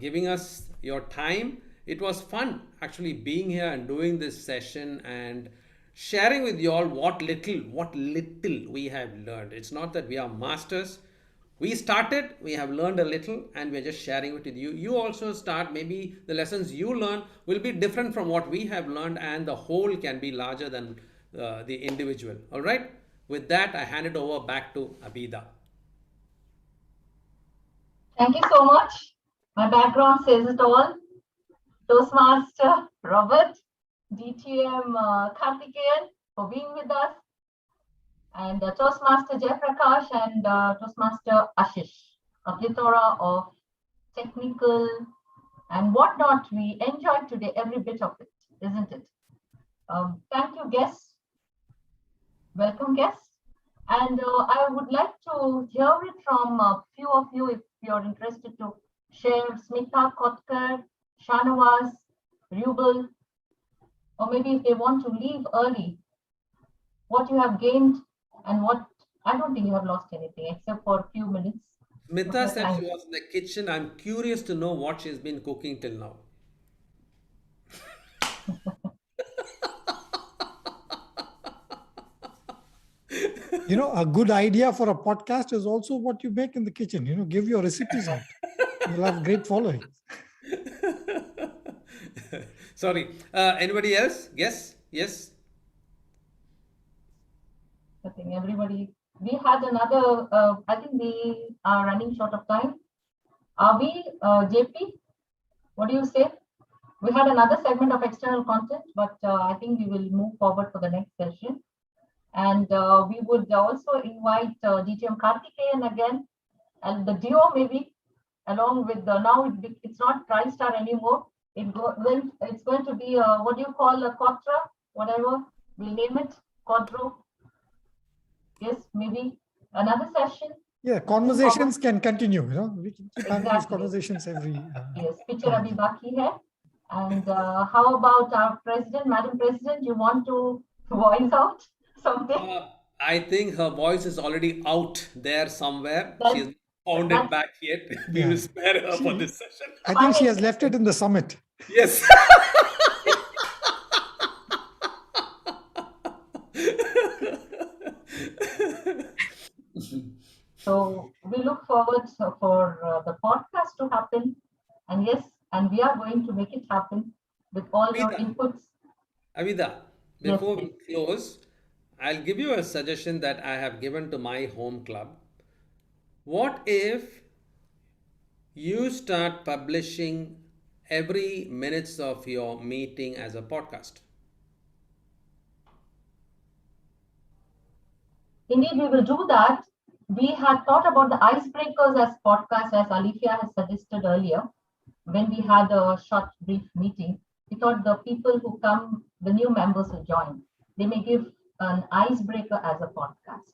giving us your time. It was fun actually being here and doing this session and sharing with you all what little we have learned. It's not that we are masters. We started, we have learned a little, and we're just sharing it with you. You also start, maybe the lessons you learn will be different from what we have learned, and the whole can be larger than the individual. All right. With that, I hand it over back to Abida. Thank you so much. My background says it all. Toastmaster Robert, DTM Karthikeyan for being with us, and Toastmaster Jayaprakash and Toastmaster Ashish, a plethora of technical and whatnot. We enjoyed today every bit of it, isn't it? Thank you, guests. Welcome, guests. And I would like to hear it from a few of you if you're interested to share. Smita Kotkar, Shanawaz, Rubel, or maybe if they want to leave early, what you have gained and what, I don't think you have lost anything except for a few minutes. Smita said she was in the kitchen. I'm curious to know what she's been cooking till now. A good idea for a podcast is also what you make in the kitchen. Give your recipes out. You'll have great following. Sorry. Anybody else? Yes? Yes? I think everybody, we had another, I think we are running short of time. Are we, JP? What do you say? We had another segment of external content, but I think we will move forward for the next session. And we would also invite DTM Karthikeyan again, and the duo maybe, along with now it's not TriStar anymore. It's going to be what do you call a Quatra, whatever we'll name it. quadro. Yes, maybe another session. Yeah, conversations can continue. We can keep having these Exactly. conversations every. Yes, picture abhi baki hai. And how about our president, Madam President? You want to voice out something? I think her voice is already out there somewhere. She has found it back yet. We will spare her for this session. I think she has left it in the summit. Yes. So we look forward for the podcast to happen. And yes, and we are going to make it happen with all your inputs. Avida, before we close, I'll give you a suggestion that I have given to my home club. What if you start publishing every minutes of your meeting as a podcast? Indeed, we will do that. We had thought about the icebreakers as podcasts, as Alifia has suggested earlier. When we had a short, brief meeting, we thought the people who come, the new members will join. They may give an icebreaker as a podcast.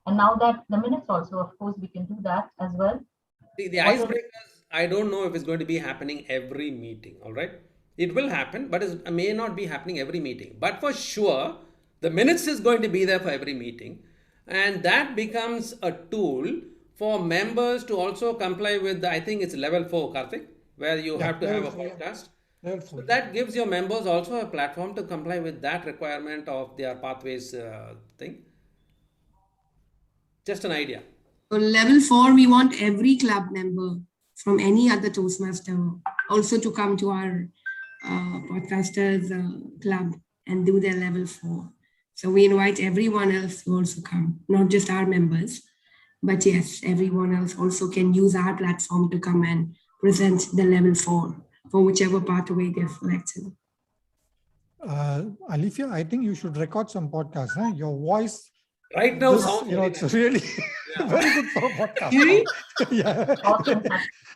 And now that the minutes also, of course, we can do that as well. The icebreakers, I don't know if it's going to be happening every meeting, all right? It will happen, but it may not be happening every meeting. But for sure, the minutes is going to be there for every meeting. And that becomes a tool for members to also comply with, I think it's level 4, Karthik, where you have to have a podcast. So that gives your members also a platform to comply with that requirement of their pathways thing. Just an idea. So level 4, we want every club member from any other Toastmaster also to come to our podcasters club and do their level 4. So we invite everyone else to also come, not just our members, but yes, everyone else also can use our platform to come and present the level 4 for whichever pathway they've selected. Alifia, I think you should record some podcasts. Huh? Your voice right now sounds it's really very good for a podcast. Really? Yeah.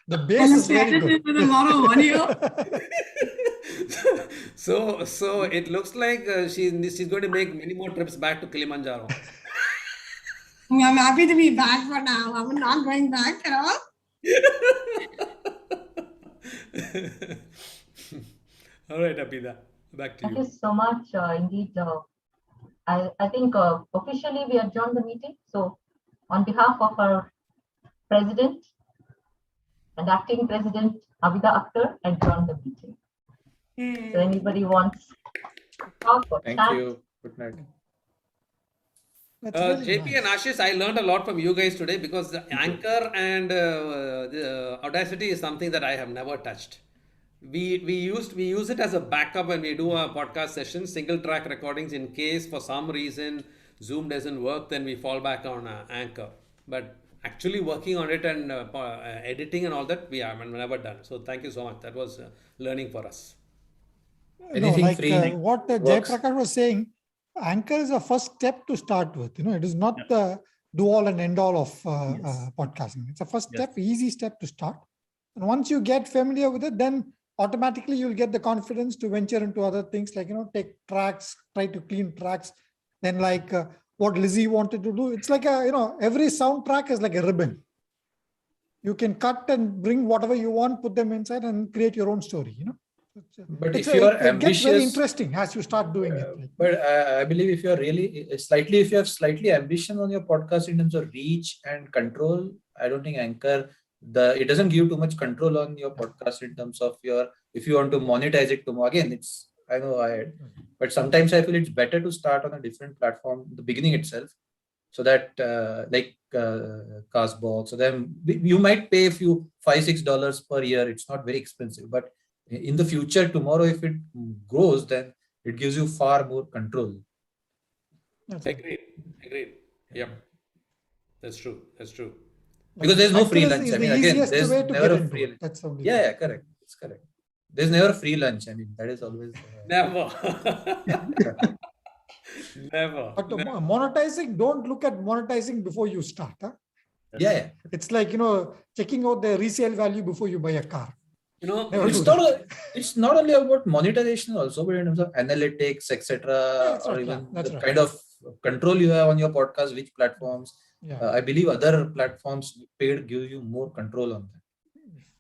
The bass is very good. With a lot of audio. So it looks like she's going to make many more trips back to Kilimanjaro. I'm happy to be back for now. I'm not going back at all. All right, Abida, back to you. Thank you so much. Indeed, I think officially we adjourn the meeting. So on behalf of our president and acting president, Abida Akhtar, adjourn the meeting. So anybody wants to talk or Thank chat? you. Good night. JP and Ashish, I learned a lot from you guys today because the Anchor and the Audacity is something that I have never touched. We use it as a backup when we do a podcast session, single track recordings. In case for some reason Zoom doesn't work, then we fall back on Anchor. But actually working on it and editing and all that, we have never done. So thank you so much. That was learning for us. Anything free what Jayaprakash was saying, Anchor is a first step to start with. It is not the do all and end all of podcasting. It's a first step, easy step to start. And once you get familiar with it, then automatically you'll get the confidence to venture into other things like, take tracks, try to clean tracks. Then like what Lizzie wanted to do, it's like every soundtrack is like a ribbon. You can cut and bring whatever you want, put them inside and create your own story, But if you are ambitious, it gets very interesting as you start doing it. But I believe if you are if you have slightly ambition on your podcast in terms of reach and control, I don't think Anchor, it doesn't give too much control on your podcast in terms of if you want to monetize it tomorrow. Again, but sometimes I feel it's better to start on a different platform in the beginning itself, so that like Castbox. So then you might pay $5-6 per year. It's not very expensive, but in the future, tomorrow, if it grows, then it gives you far more control. Agreed. Yep. That's true. Because there's no free lunch. I mean, again, there's never a free lunch. That's only Correct. It's correct. There's never a free lunch. I mean, that is always never. Never. But monetizing, don't look at monetizing before you start. Huh? Yeah. It's like, checking out the resale value before you buy a car. It's not only about monetization also, but in terms of analytics, etc., or even the kind of control you have on your podcast, which platforms. Yeah. I believe other platforms paid give you more control on that.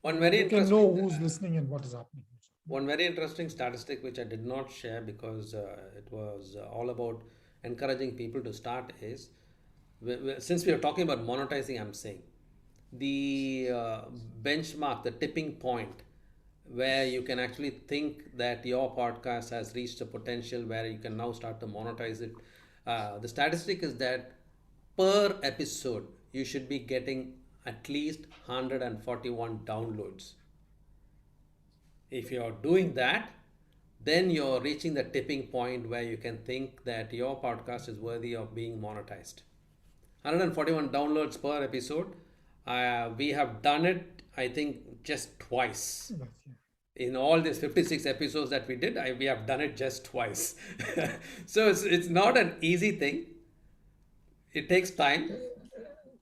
One very You can interesting, know who's listening and what is happening. one very interesting statistic which I did not share because it was all about encouraging people to start is since we are talking about monetizing, I'm saying the benchmark, the tipping point where you can actually think that your podcast has reached a potential where you can now start to monetize it. The statistic is that per episode you should be getting at least 141 downloads. If you're doing that, then you're reaching the tipping point where you can think that your podcast is worthy of being monetized. 141 downloads per episode. We have done it, I think, just twice. In all these 56 episodes that we did, we have done it just twice. So it's not an easy thing. It takes time.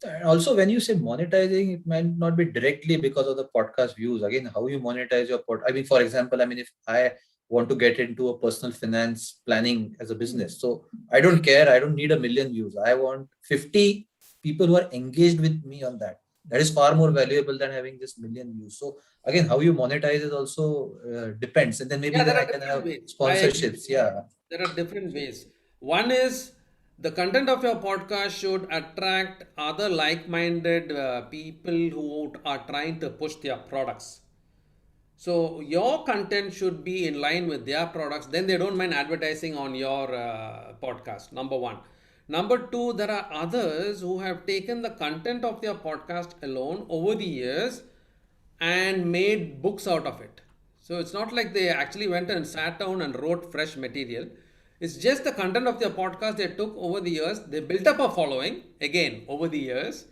And also, when you say monetizing, it might not be directly because of the podcast views. Again, how you monetize your I mean, for example, I mean, if I want to get into a personal finance planning as a business, so I don't care. I don't need a million views. I want 50 people who are engaged with me on that. That is far more valuable than having this million views. So again, how you monetize is also depends. And then maybe then I can have sponsorships. Yeah. There are different ways. One is the content of your podcast should attract other like-minded people who are trying to push their products. So your content should be in line with their products. Then they don't mind advertising on your podcast. Number one. Number two, there are others who have taken the content of their podcast alone over the years and made books out of it. So it's not like they actually went and sat down and wrote fresh material. It's just the content of their podcast they took over the years. They built up a following again over the years,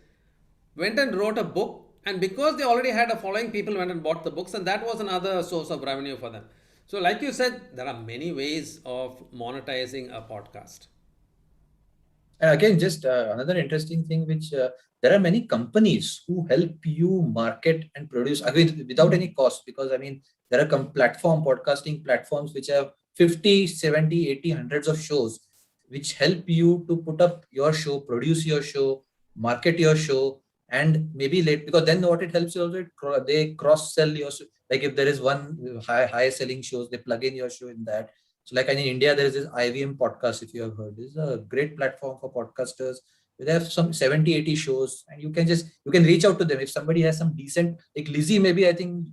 went and wrote a book, and because they already had a following, people went and bought the books, and that was another source of revenue for them. So, like you said, there are many ways of monetizing a podcast. And again, just another interesting thing, which there are many companies who help you market and produce again without any cost, because I mean, there are podcasting platforms which have 50, 70, 80, hundreds of shows, which help you to put up your show, produce your show, market your show, and maybe late, because then what it helps you also, they cross sell your, like if there is one high selling shows, they plug in your show in that. So like in India, there is this IVM podcast, if you have heard. This is a great platform for podcasters. They have some 70, 80 shows, and you can reach out to them. If somebody has some decent, like Lizzie, maybe I think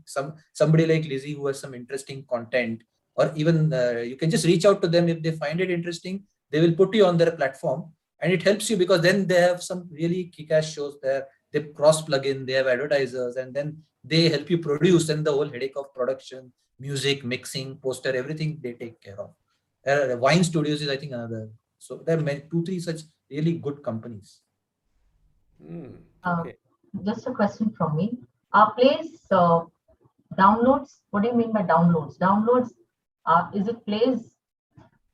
somebody like Lizzie who has some interesting content, or even you can just reach out to them. If they find it interesting, they will put you on their platform, and it helps you because then they have some really kick-ass shows there. They cross plug in, they have advertisers, and then they help you produce, and the whole headache of production, music, mixing, poster, everything they take care of. Wine Studios is, I think, another. So there are 2-3 such really good companies. Okay. Just a question from me. Plays, downloads. What do you mean by downloads? Downloads. Is it plays?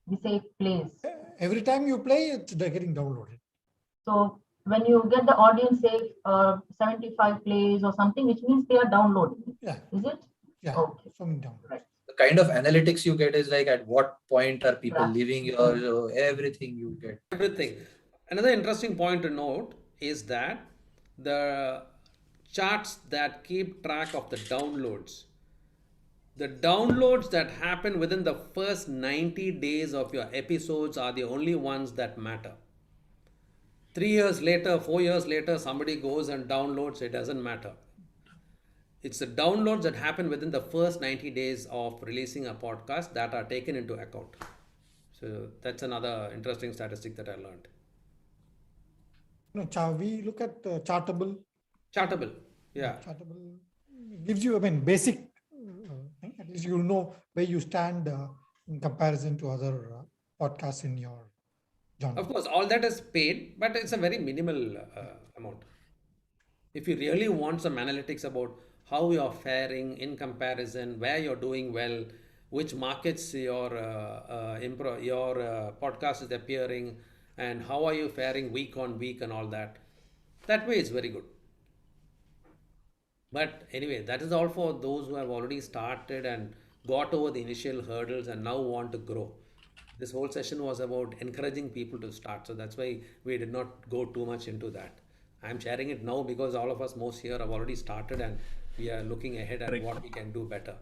We say plays. Every time you play, they're getting downloaded. So when you get the audience say 75 plays or something, which means they are downloading. Yeah. Is it? Yeah. Okay. Something downloaded. Right. The kind of analytics you get is like at what point are people leaving your everything you get. Everything. Another interesting point to note is that the charts that keep track of the downloads that happen within the first 90 days of your episodes are the only ones that matter. 3 years later, 4 years later, somebody goes and downloads, it doesn't matter. It's the downloads that happen within the first 90 days of releasing a podcast that are taken into account. So that's another interesting statistic that I learned. We look at Chartable. Chartable, yeah. Chartable gives you, basic thing. At least you know where you stand in comparison to other podcasts in your genre. Of course, all that is paid, but it's a very minimal amount. If you really want some analytics about how you're faring in comparison, where you're doing well, which markets your podcast is appearing, and how are you faring week on week and all that. That way it's very good. But anyway, that is all for those who have already started and got over the initial hurdles and now want to grow. This whole session was about encouraging people to start. So that's why we did not go too much into that. I'm sharing it now because all of us most here have already started and we are looking ahead at what we can do better.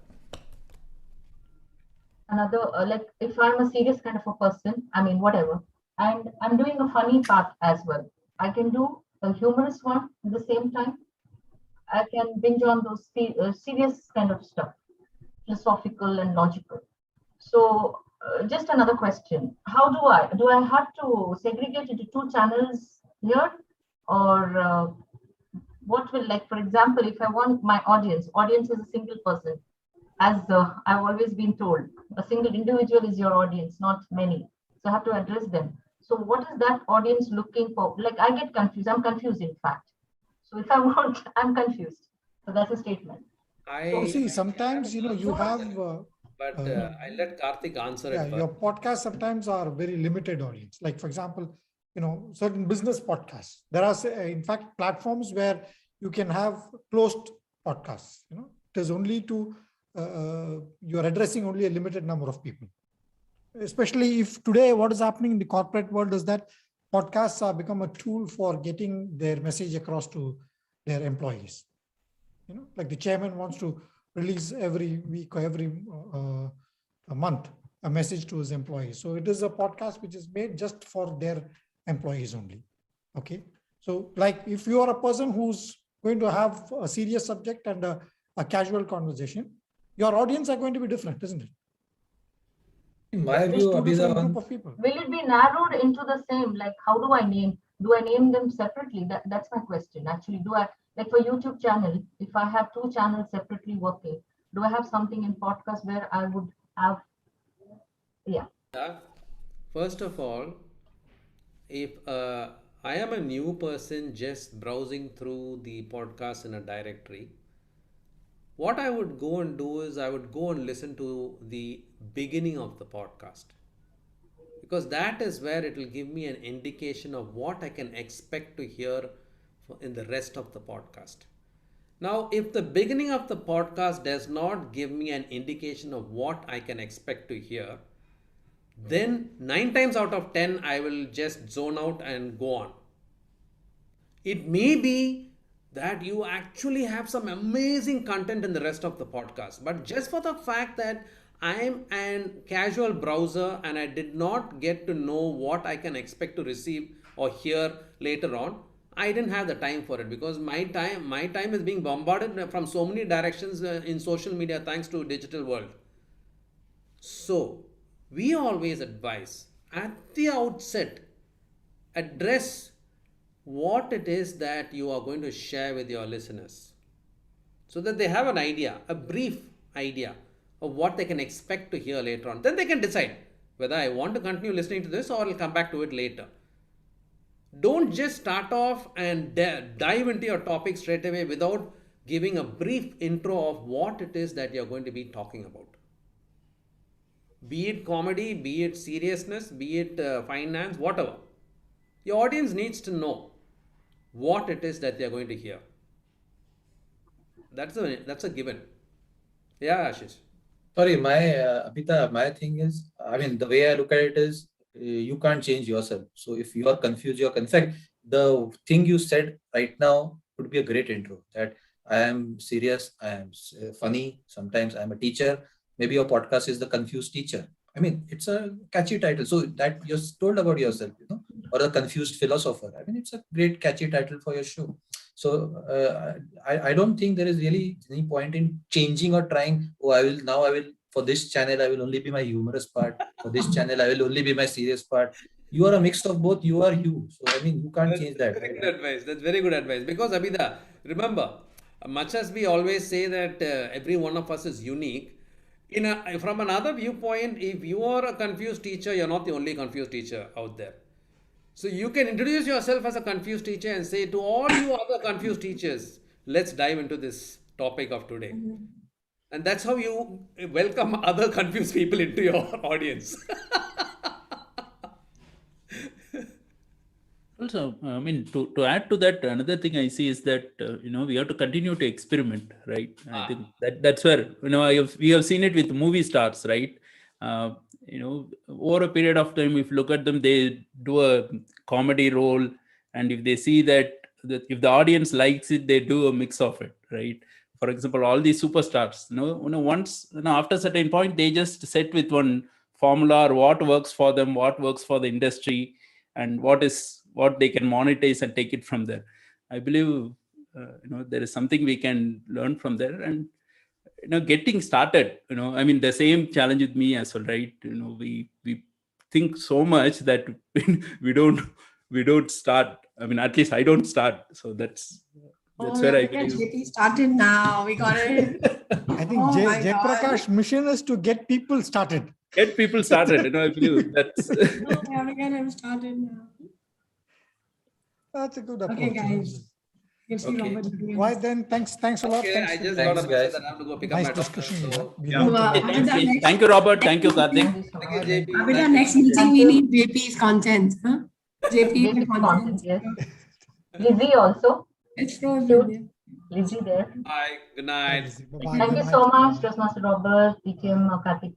Another, like if I'm a serious kind of a person, I mean, whatever, and I'm doing a funny part as well. I can do a humorous one at the same time. I can binge on those serious kind of stuff, philosophical and logical. So, just another question: how do I have to segregate into two channels here, or what will, like, for example, if I want my audience is a single person, as I've always been told, a single individual is your audience, not many. So I have to address them. So what is that audience looking for? Like I get confused. I'm confused, in fact. So if I want, I'm confused. So that's a statement. So see, sometimes you have. But I let Karthik answer yeah, it first. your podcasts sometimes are very limited audience. Like for example, certain business podcasts. There are, in fact, platforms where you can have closed podcasts. It is only to you are addressing only a limited number of people. Especially if today what is happening in the corporate world is that podcasts are become a tool for getting their message across to their employees. Like the chairman wants to release every week or every a month a message to his employees. So it is a podcast which is made just for their employees only. Okay. So like if you are a person who's going to have a serious subject and a casual conversation, your audience are going to be different, isn't it? In my view, Will it be narrowed into the same? Like, how do I name? Do I name them separately? That's my question. Actually, do I, like for YouTube channel, if I have two channels separately working, do I have something in podcast where I would have, yeah. First of all, if I am a new person just browsing through the podcast in a directory, what I would go and do is I would go and listen to the beginning of the podcast, because that is where it will give me an indication of what I can expect to hear in the rest of the podcast. Now, if the beginning of the podcast does not give me an indication of what I can expect to hear, then 9 times out of 10 I will just zone out and go on. It may be that you actually have some amazing content in the rest of the podcast, but just for the fact that I'm a casual browser and I did not get to know what I can expect to receive or hear later on, I didn't have the time for it, because my time is being bombarded from so many directions in social media thanks to digital world. So we always advise at the outset, address what it is that you are going to share with your listeners, so that they have an idea, a brief idea of what they can expect to hear later on. Then they can decide whether I want to continue listening to this or I'll come back to it later. Don't just start off and dive into your topic straight away without giving a brief intro of what it is that you're going to be talking about. Be it comedy, be it seriousness, be it finance, whatever. Your audience needs to know what it is that they're going to hear. That's a given. Yeah, Ashish. Sorry, Abhita, my thing is, I mean, the way I look at it is, you can't change yourself. So if you are confused, in fact, the thing you said right now would be a great intro, that I am serious, I am funny, sometimes I'm a teacher. Maybe your podcast is The Confused Teacher. I mean, it's a catchy title. So that you're told about yourself, or The Confused Philosopher. I mean, it's a great catchy title for your show. So I don't think there is really any point in changing or trying, for this channel, I will only be my humorous part. For this channel, I will only be my serious part. You are a mix of both. You are you. So, I mean, you can't change that. Very good advice. That's very good advice. Because, Abhida, remember, much as we always say that every one of us is unique, from another viewpoint, if you are a confused teacher, you're not the only confused teacher out there. So you can introduce yourself as a confused teacher and say to all you other confused teachers, let's dive into this topic of today. Mm-hmm. And that's how you welcome other confused people into your audience. Also, I mean, to add to that, another thing I see is that, we have to continue to experiment, right? I think that's where, we have seen it with movie stars, right? over a period of time, if you look at them, they do a comedy role, and if they see that if the audience likes it, they do a mix of it, right? For example, all these superstars, once, after a certain point, they just set with one formula, or what works for them, what works for the industry, and what they can monetize and take it from there. I believe, there is something we can learn from there. And getting started, I mean, the same challenge with me as well, right? We think so much that we don't start. I mean, at least I don't start. So that's where I believe. JP started now. We got it. I think Jay Prakash's mission is to get people started. Get people started. I believe that's. Yeah, we get him started now. That's a good approach. Okay, guys. Okay. Why then? Thanks a lot. Okay, Thanks I for just the- got a message that I have to go pick up Nice my daughter. discussion. So, Okay, thank you, Robert. Thank you, Karthik. thank you, JP. With our Thank next you. meeting, we need JP's content. Huh? JP, the JP's content, content. yes. Lizzie also. It's frozen. Cute. Lizzie there. Bye. Good night. Bye-bye. Thank you so much, Toastmaster Robert, Vikim, Karthik.